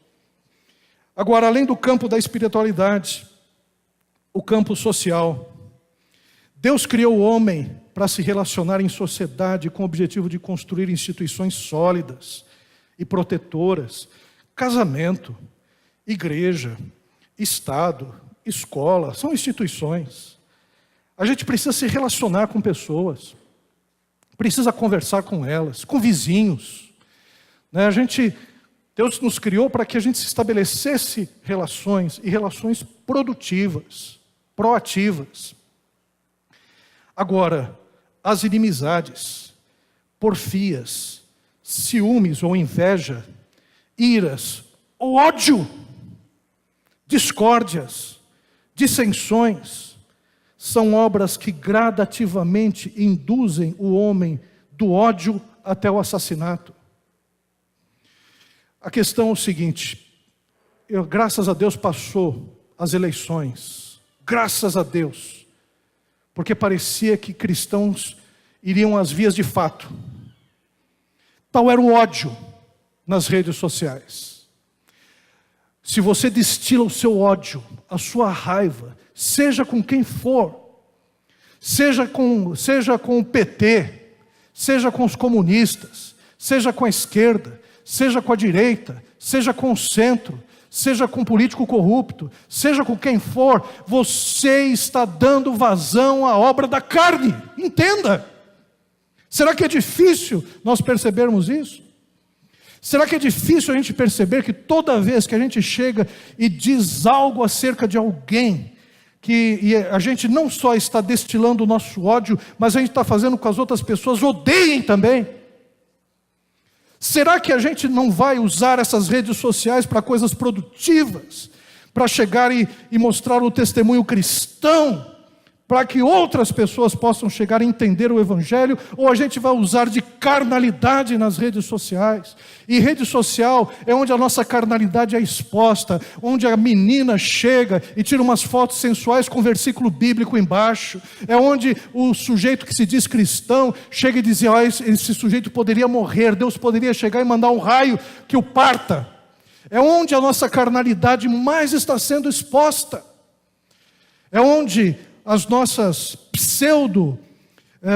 Agora, além do campo da espiritualidade, o campo social. Deus criou o homem para se relacionar em sociedade com o objetivo de construir instituições sólidas e protetoras, casamento, igreja, Estado, escola, são instituições. A gente precisa se relacionar com pessoas, precisa conversar com elas, com vizinhos, né? Deus nos criou para que a gente se estabelecesse relações, e relações produtivas, proativas. Agora, as inimizades, porfias, ciúmes ou inveja, iras ou ódio, discórdias, dissensões, são obras que gradativamente induzem o homem do ódio até o assassinato. A questão é o seguinte, graças a Deus passou as eleições, graças a Deus, porque parecia que cristãos iriam às vias de fato. Tal era o ódio nas redes sociais. Se você destila o seu ódio, a sua raiva, seja com quem for, seja com o PT, seja com os comunistas, seja com a esquerda, seja com a direita, seja com o centro, seja com um político corrupto, seja com quem for, você está dando vazão à obra da carne. Entenda! Será que é difícil nós percebermos isso? Será que é difícil a gente perceber que toda vez que a gente chega e diz algo acerca de alguém, e a gente não só está destilando o nosso ódio, mas a gente está fazendo com que as outras pessoas odeiem também? Será que a gente não vai usar essas redes sociais para coisas produtivas? Para chegar e mostrar o testemunho cristão? Para que outras pessoas possam chegar a entender o Evangelho? Ou a gente vai usar de carnalidade nas redes sociais? E rede social é onde a nossa carnalidade é exposta, onde a menina chega e tira umas fotos sensuais com versículo bíblico embaixo. É onde o sujeito que se diz cristão chega e diz, esse sujeito poderia morrer, Deus poderia chegar e mandar um raio que o parta. É onde a nossa carnalidade mais está sendo exposta. É onde as nossas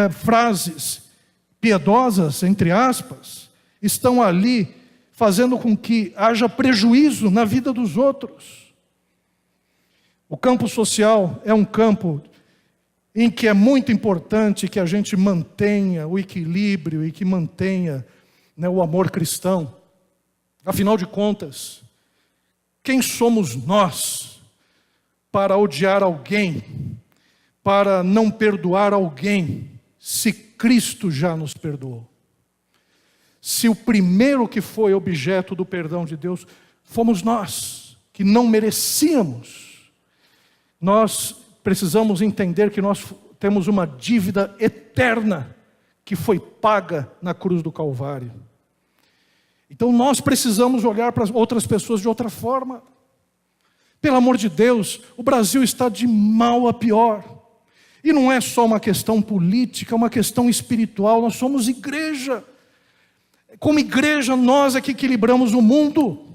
frases piedosas, entre aspas, estão ali fazendo com que haja prejuízo na vida dos outros. O campo social é um campo em que é muito importante que a gente mantenha o equilíbrio e que mantenha, né, o amor cristão. Afinal de contas, quem somos nós para odiar alguém, para não perdoar alguém, se Cristo já nos perdoou? Se o primeiro que foi objeto do perdão de Deus fomos nós, que não merecíamos, nós precisamos entender que nós temos uma dívida eterna que foi paga na cruz do Calvário. Então nós precisamos olhar para as outras pessoas de outra forma. Pelo amor de Deus, o Brasil está de mal a pior. E não é só uma questão política, é uma questão espiritual. Nós somos igreja. Como igreja, nós é que equilibramos o mundo.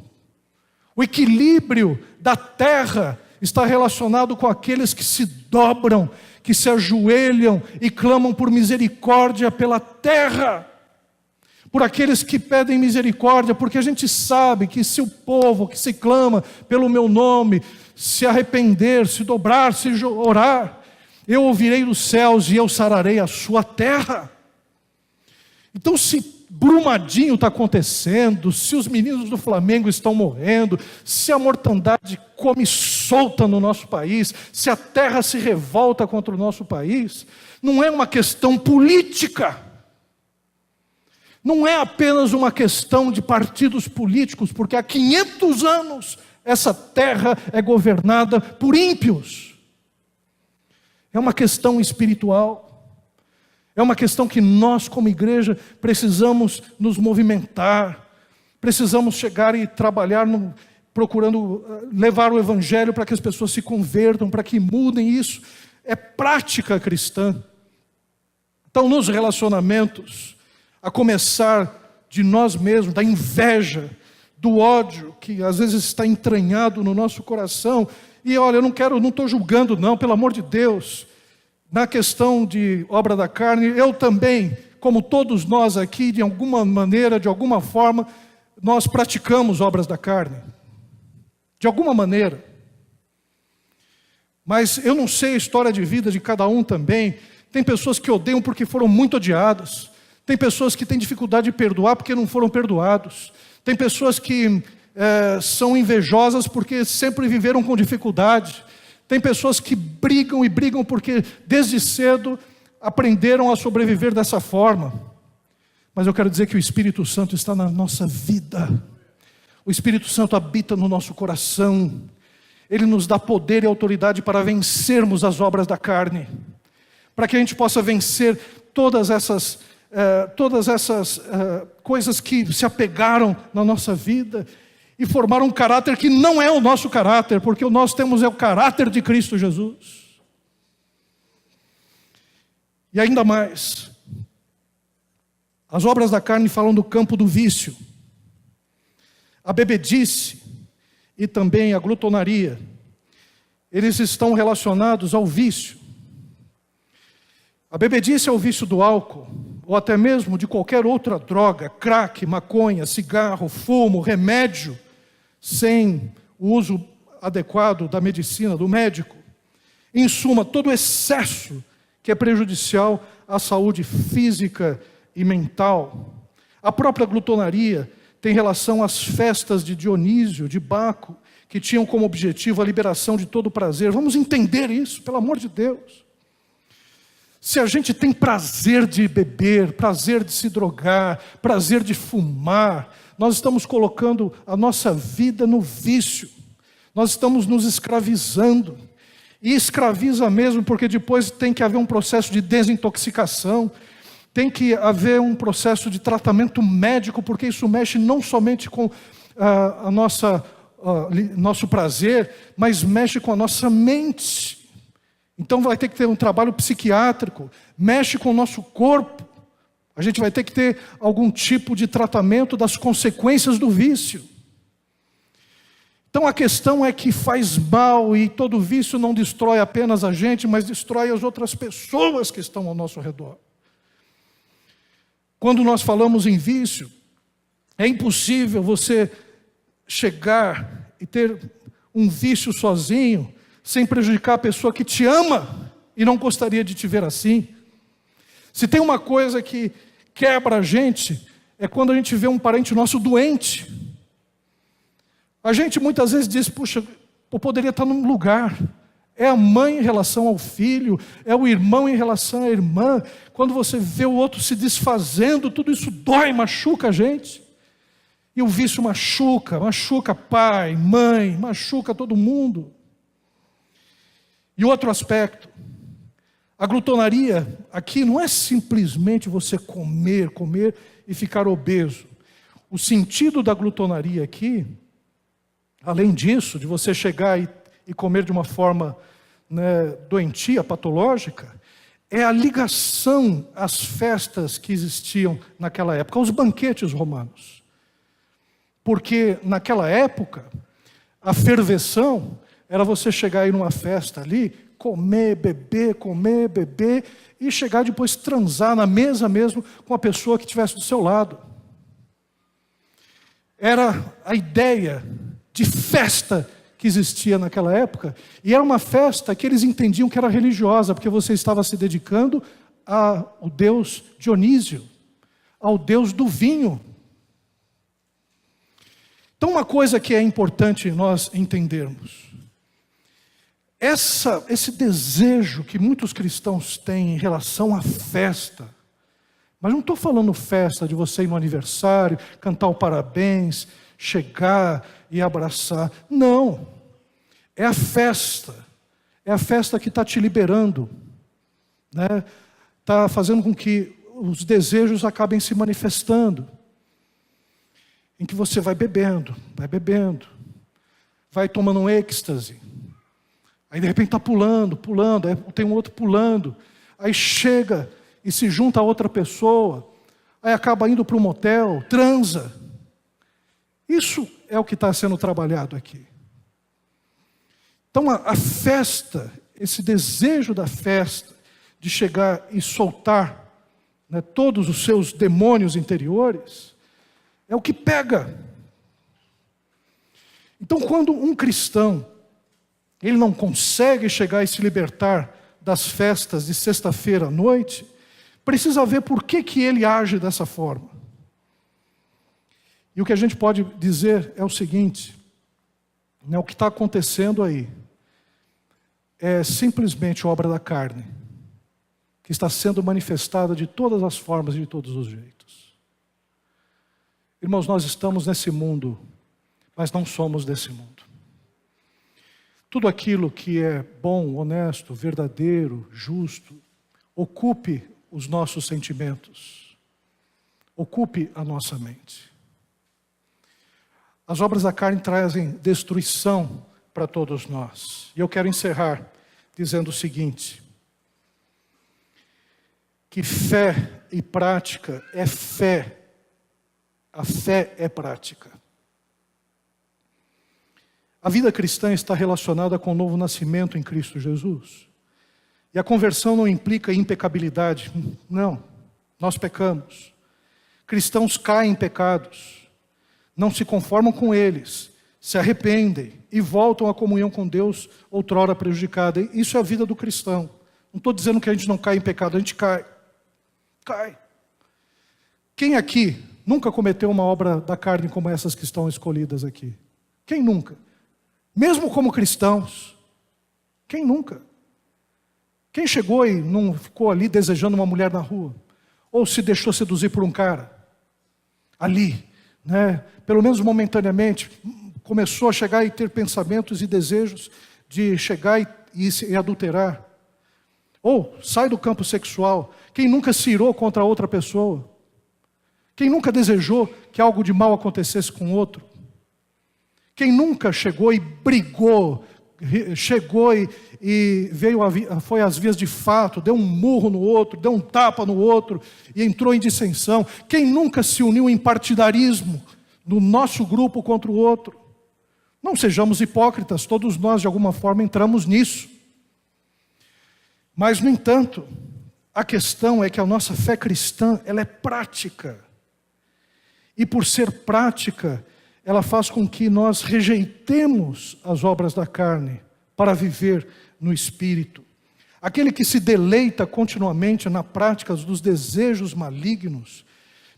O equilíbrio da terra está relacionado com aqueles que se dobram, que se ajoelham e clamam por misericórdia pela terra. Por aqueles que pedem misericórdia, porque a gente sabe que se o povo que se clama pelo meu nome se arrepender, se dobrar, se orar, eu ouvirei dos céus e eu sararei a sua terra. Então, se Brumadinho está acontecendo, se os meninos do Flamengo estão morrendo, se a mortandade come solta no nosso país, se a terra se revolta contra o nosso país, não é uma questão política. Não é apenas uma questão de partidos políticos, porque há 500 anos essa terra é governada por ímpios. É uma questão espiritual. É uma questão que nós, como igreja, precisamos nos movimentar. Precisamos chegar e trabalhar procurando levar o Evangelho para que as pessoas se convertam, para que mudem isso. É prática cristã. Então, nos relacionamentos, a começar de nós mesmos, da inveja, do ódio, que às vezes está entranhado no nosso coração. E olha, eu não estou julgando não, pelo amor de Deus. Na questão de obra da carne, eu também, como todos nós aqui, de alguma maneira, de alguma forma, nós praticamos obras da carne. De alguma maneira. Mas eu não sei a história de vida de cada um também. Tem pessoas que odeiam porque foram muito odiadas. Tem pessoas que têm dificuldade de perdoar porque não foram perdoados. Tem pessoas que são invejosas porque sempre viveram com dificuldade. Tem pessoas que brigam e brigam porque desde cedo aprenderam a sobreviver dessa forma. Mas eu quero dizer que o Espírito Santo está na nossa vida. O Espírito Santo habita no nosso coração. Ele nos dá poder e autoridade para vencermos as obras da carne. Para que a gente possa vencer todas essas coisas que se apegaram na nossa vida e formar um caráter que não é o nosso caráter, porque o nós temos é o caráter de Cristo Jesus. E ainda mais, as obras da carne falam do campo do vício, a bebedice e também a glutonaria. Eles estão relacionados ao vício. A bebedice é o vício do álcool, ou até mesmo de qualquer outra droga, crack, maconha, cigarro, fumo, remédio, sem o uso adequado da medicina, do médico. Em suma, todo excesso que é prejudicial à saúde física e mental. A própria glutonaria tem relação às festas de Dionísio, de Baco, que tinham como objetivo a liberação de todo prazer. Vamos entender isso, pelo amor de Deus. Se a gente tem prazer de beber, prazer de se drogar, prazer de fumar, nós estamos colocando a nossa vida no vício. Nós estamos nos escravizando. E escraviza mesmo, porque depois tem que haver um processo de desintoxicação, tem que haver um processo de tratamento médico, porque isso mexe não somente com nosso prazer, mas mexe com a nossa mente. Então vai ter que ter um trabalho psiquiátrico, mexe com o nosso corpo. A gente vai ter que ter algum tipo de tratamento das consequências do vício. Então a questão é que faz mal, e todo vício não destrói apenas a gente, mas destrói as outras pessoas que estão ao nosso redor. Quando nós falamos em vício, é impossível você chegar e ter um vício sozinho, sem prejudicar a pessoa que te ama e não gostaria de te ver assim. Se tem uma coisa que quebra a gente, é quando a gente vê um parente nosso doente. A gente muitas vezes diz, puxa, eu poderia estar num lugar. É a mãe em relação ao filho, é o irmão em relação à irmã. Quando você vê o outro se desfazendo, tudo isso dói, machuca a gente. E o vício machuca pai, mãe, machuca todo mundo. E outro aspecto, a glutonaria aqui não é simplesmente você comer e ficar obeso. O sentido da glutonaria aqui, além disso, de você chegar e comer de uma forma doentia, patológica, é a ligação às festas que existiam naquela época, aos banquetes romanos. Porque naquela época, a ferveção era você chegar aí numa festa ali, comer, beber, e chegar depois transar na mesa mesmo com a pessoa que estivesse do seu lado. Era a ideia de festa que existia naquela época, e era uma festa que eles entendiam que era religiosa, porque você estava se dedicando ao deus Dionísio, ao deus do vinho. Então uma coisa que é importante nós entendermos, esse desejo que muitos cristãos têm em relação à festa, mas não estou falando festa de você ir no aniversário, cantar o parabéns, chegar e abraçar. Não, é a festa que está te liberando, está fazendo com que os desejos acabem se manifestando, em que você vai bebendo, vai tomando um êxtase, aí de repente está pulando, aí tem um outro pulando, aí chega e se junta a outra pessoa, aí acaba indo para um motel, transa. Isso é o que está sendo trabalhado aqui. Então a festa, esse desejo da festa, de chegar e soltar todos os seus demônios interiores, é o que pega. Então quando um cristão, ele não consegue chegar e se libertar das festas de sexta-feira à noite, precisa ver por que ele age dessa forma. E o que a gente pode dizer é o seguinte, né, o que está acontecendo aí é simplesmente obra da carne, que está sendo manifestada de todas as formas e de todos os jeitos. Irmãos, nós estamos nesse mundo, mas não somos desse mundo. Tudo aquilo que é bom, honesto, verdadeiro, justo, ocupe os nossos sentimentos, ocupe a nossa mente. As obras da carne trazem destruição para todos nós. E eu quero encerrar dizendo o seguinte, que fé e prática é fé. A fé é prática. A vida cristã está relacionada com o novo nascimento em Cristo Jesus. E a conversão não implica impecabilidade. Não, nós pecamos. Cristãos caem em pecados. Não se conformam com eles, se arrependem e voltam à comunhão com Deus, outrora prejudicada. Isso é a vida do cristão. Não estou dizendo que a gente não cai em pecado, a gente cai. Cai. Quem aqui nunca cometeu uma obra da carne como essas que estão escolhidas aqui? Quem nunca? Mesmo como cristãos. Quem nunca? Quem chegou e não ficou ali desejando uma mulher na rua? Ou se deixou seduzir por um cara? Ali, né? Pelo menos momentaneamente, começou a chegar e ter pensamentos e desejos de chegar e adulterar. Ou sai do campo sexual. Quem nunca se irou contra outra pessoa? Quem nunca desejou que algo de mal acontecesse com outro? Quem nunca chegou e brigou, chegou e foi às vias de fato, deu um murro no outro, deu um tapa no outro e entrou em dissensão? Quem nunca se uniu em partidarismo do nosso grupo contra o outro? Não sejamos hipócritas, todos nós de alguma forma entramos nisso. Mas, no entanto, a questão é que a nossa fé cristã, ela é prática. E por ser prática, ela faz com que nós rejeitemos as obras da carne para viver no Espírito. Aquele que se deleita continuamente na prática dos desejos malignos,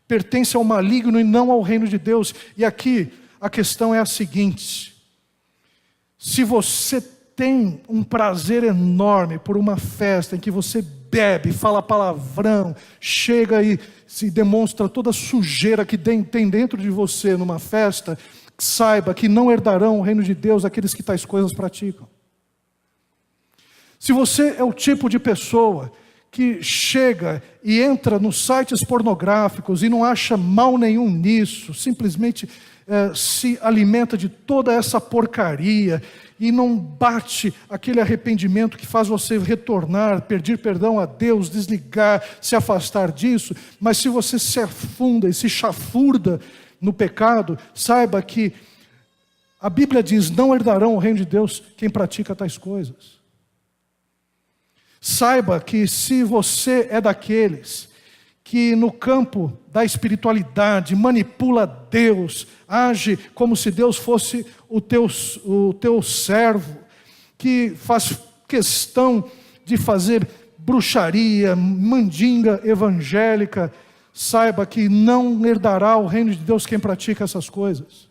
pertence ao maligno e não ao reino de Deus. E aqui a questão é a seguinte: se você tem um prazer enorme por uma festa em que você bebe, fala palavrão, chega e se demonstra toda a sujeira que tem dentro de você numa festa, saiba que não herdarão o reino de Deus aqueles que tais coisas praticam. Se você é o tipo de pessoa que chega e entra nos sites pornográficos e não acha mal nenhum nisso, simplesmente se alimenta de toda essa porcaria e não bate aquele arrependimento que faz você retornar, pedir perdão a Deus, desligar, se afastar disso, mas se você se afunda e se chafurda no pecado, saiba que a Bíblia diz: não herdarão o reino de Deus quem pratica tais coisas. Saiba que se você é daqueles que no campo da espiritualidade manipula Deus, age como se Deus fosse o teu servo, que faz questão de fazer bruxaria, mandinga evangélica, saiba que não herdará o reino de Deus quem pratica essas coisas.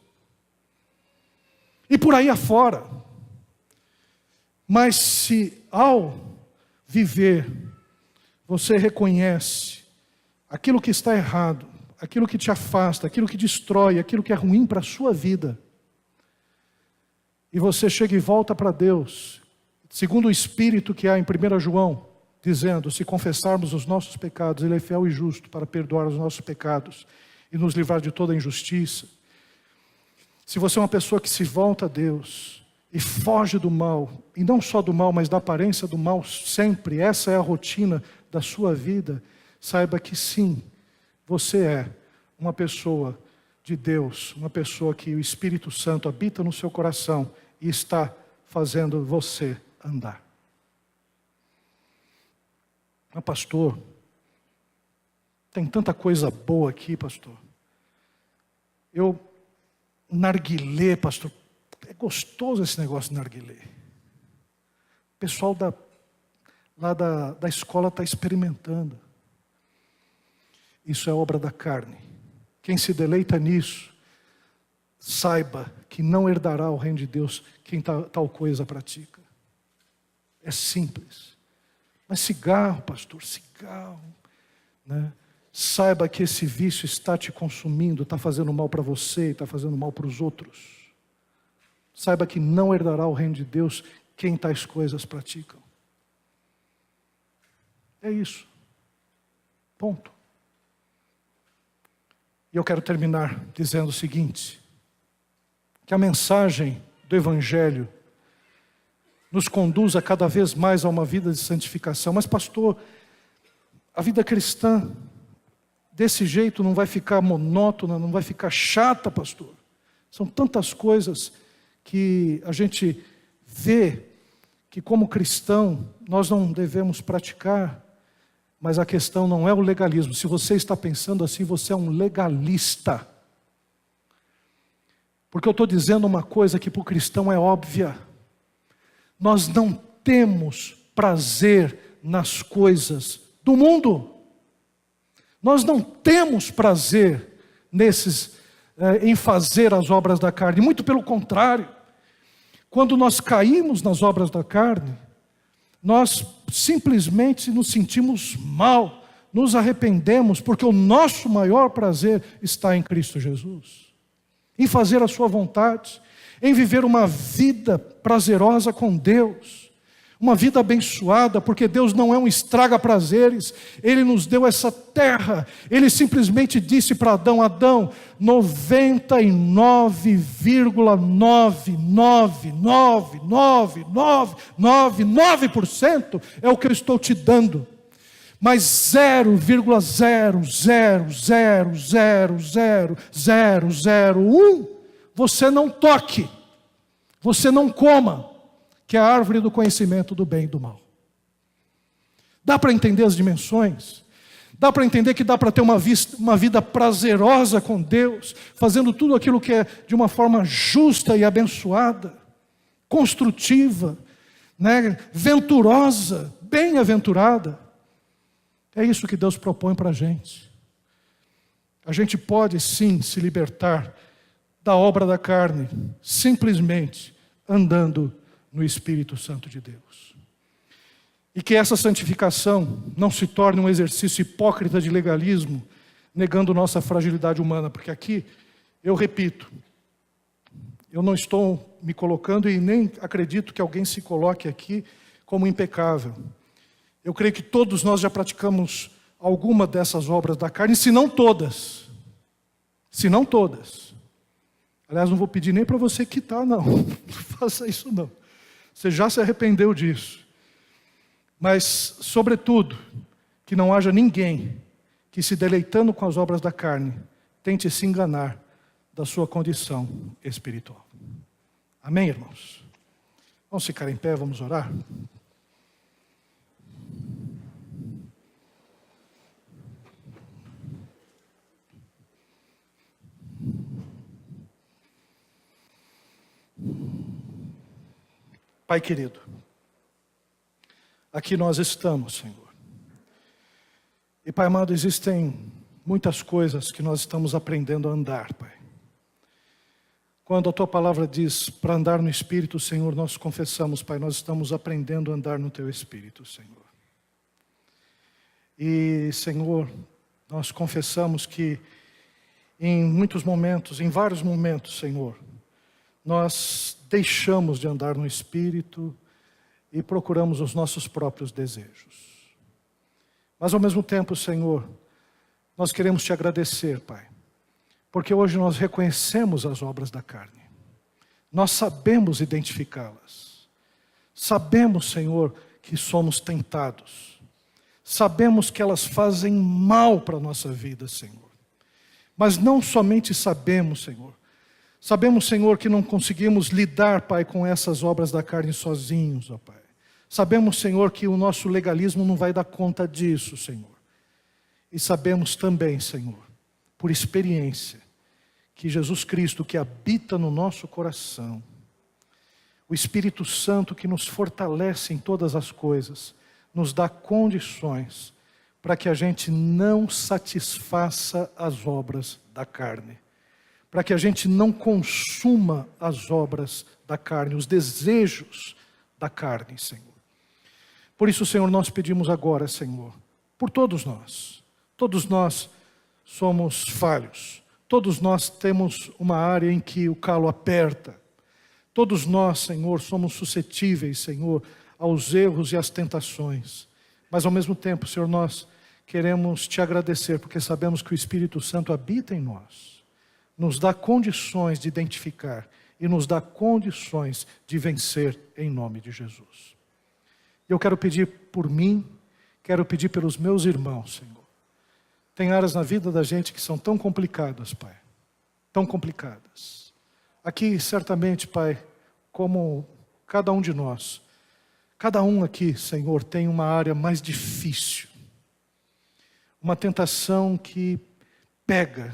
E por aí afora. Mas se ao viver, você reconhece aquilo que está errado, aquilo que te afasta, aquilo que destrói, aquilo que é ruim para a sua vida, e você chega e volta para Deus, segundo o Espírito que há em 1 João, dizendo: se confessarmos os nossos pecados, Ele é fiel e justo para perdoar os nossos pecados e nos livrar de toda injustiça. Se você é uma pessoa que se volta a Deus e foge do mal, e não só do mal, mas da aparência do mal sempre, essa é a rotina da sua vida, saiba que sim, você é uma pessoa de Deus, uma pessoa que o Espírito Santo habita no seu coração e está fazendo você andar. Mas pastor, tem tanta coisa boa aqui, pastor. Narguilé, pastor, é gostoso esse negócio de narguilé. O pessoal lá da escola está experimentando. Isso é obra da carne. Quem se deleita nisso, saiba que não herdará o reino de Deus quem tal coisa pratica. É simples. Mas cigarro, pastor, cigarro, né? Saiba que esse vício está te consumindo, está fazendo mal para você, está fazendo mal para os outros. Saiba que não herdará o reino de Deus quem tais coisas praticam. É isso. Ponto. E eu quero terminar dizendo o seguinte: que a mensagem do Evangelho nos conduza cada vez mais a uma vida de santificação. Mas pastor, a vida cristã desse jeito não vai ficar monótona, não vai ficar chata, pastor. São tantas coisas que a gente vê que como cristão nós não devemos praticar. Mas a questão não é o legalismo. Se você está pensando assim, você é um legalista. Porque eu estou dizendo uma coisa que para o cristão é óbvia. Nós não temos prazer nas coisas do mundo. Nós não temos prazer em fazer as obras da carne. Muito pelo contrário. Quando nós caímos nas obras da carne, nós simplesmente nos sentimos mal, nos arrependemos, porque o nosso maior prazer está em Cristo Jesus. Em fazer a sua vontade, em viver uma vida prazerosa com Deus. Uma vida abençoada, porque Deus não é um estraga-prazeres. Ele nos deu essa terra. Ele simplesmente disse para Adão: Adão, 99,9999999% é o que eu estou te dando. Mas 0,000000001 você não toque, você não coma, que é a árvore do conhecimento do bem e do mal. Dá para entender as dimensões? Dá para entender que dá para ter uma vida prazerosa com Deus, fazendo tudo aquilo que é de uma forma justa e abençoada, construtiva, né? Venturosa, bem-aventurada. É isso que Deus propõe para a gente. A gente pode sim se libertar da obra da carne, simplesmente andando no Espírito Santo de Deus. E que essa santificação não se torne um exercício hipócrita de legalismo, negando nossa fragilidade humana, porque aqui, eu repito, eu não estou me colocando e nem acredito que alguém se coloque aqui como impecável. Eu creio que todos nós já praticamos alguma dessas obras da carne, se não todas. Se não todas. Aliás, não vou pedir nem para você quitar, não. Não faça isso, não. Você já se arrependeu disso. Mas, sobretudo, que não haja ninguém que, se deleitando com as obras da carne, tente se enganar da sua condição espiritual. Amém, irmãos? Vamos ficar em pé, vamos orar? Pai querido, aqui nós estamos, Senhor. E Pai amado, existem muitas coisas que nós estamos aprendendo a andar, Pai. Quando a Tua palavra diz para andar no Espírito, Senhor, nós confessamos, Pai, nós estamos aprendendo a andar no Teu Espírito, Senhor. E, Senhor, nós confessamos que em muitos momentos, em vários momentos, Senhor, nós deixamos de andar no Espírito e procuramos os nossos próprios desejos. Mas ao mesmo tempo, Senhor, nós queremos Te agradecer, Pai, porque hoje nós reconhecemos as obras da carne. Nós sabemos identificá-las. Sabemos, Senhor, que somos tentados. Sabemos que elas fazem mal para a nossa vida, Senhor. Mas não somente sabemos, Senhor. Sabemos, Senhor, que não conseguimos lidar, Pai, com essas obras da carne sozinhos, ó Pai. Sabemos, Senhor, que o nosso legalismo não vai dar conta disso, Senhor. E sabemos também, Senhor, por experiência, que Jesus Cristo, que habita no nosso coração, O Espírito Santo que nos fortalece em todas as coisas, nos dá condições para que a gente não satisfaça as obras da carne, para que a gente não consuma as obras da carne, os desejos da carne, Senhor. Por isso, Senhor, nós pedimos agora, Senhor, por todos nós somos falhos, todos nós temos uma área em que o calo aperta, todos nós, Senhor, somos suscetíveis, Senhor, aos erros e às tentações, mas ao mesmo tempo, Senhor, nós queremos te agradecer, porque sabemos que o Espírito Santo habita em nós, nos dá condições de identificar e nos dá condições de vencer em nome de Jesus. Eu quero pedir por mim, quero pedir pelos meus irmãos, Senhor. Tem áreas na vida da gente que são tão complicadas, Pai, tão complicadas. Aqui, certamente, Pai, como cada um de nós, cada um aqui, Senhor, tem uma área mais difícil. Uma tentação que pega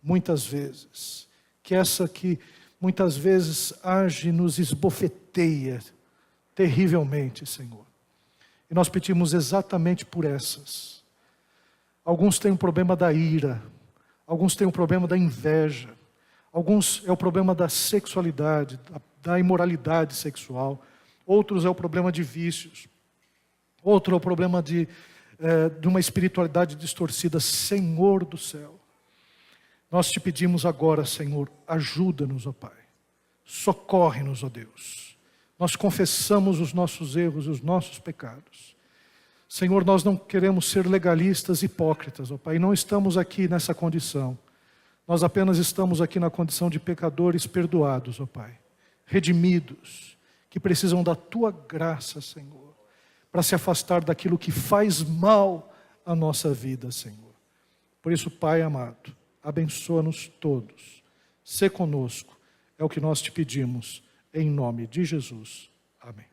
muitas vezes, que essa que muitas vezes age e nos esbofeteia terrivelmente, Senhor. E nós pedimos exatamente por essas. Alguns têm o problema da ira, alguns têm o problema da inveja, alguns é o problema da sexualidade, da imoralidade sexual, outros é o problema de vícios, outro é o problema de uma espiritualidade distorcida. Senhor do céu, nós te pedimos agora, Senhor, ajuda-nos, ó Pai, socorre-nos, ó Deus. Nós confessamos os nossos erros e os nossos pecados. Senhor, nós não queremos ser legalistas hipócritas, ó Pai, não estamos aqui nessa condição. Nós apenas estamos aqui na condição de pecadores perdoados, ó Pai, redimidos, que precisam da Tua graça, Senhor, para se afastar daquilo que faz mal à nossa vida, Senhor. Por isso, Pai amado, abençoa-nos todos, sê conosco, é o que nós te pedimos, em nome de Jesus. Amém.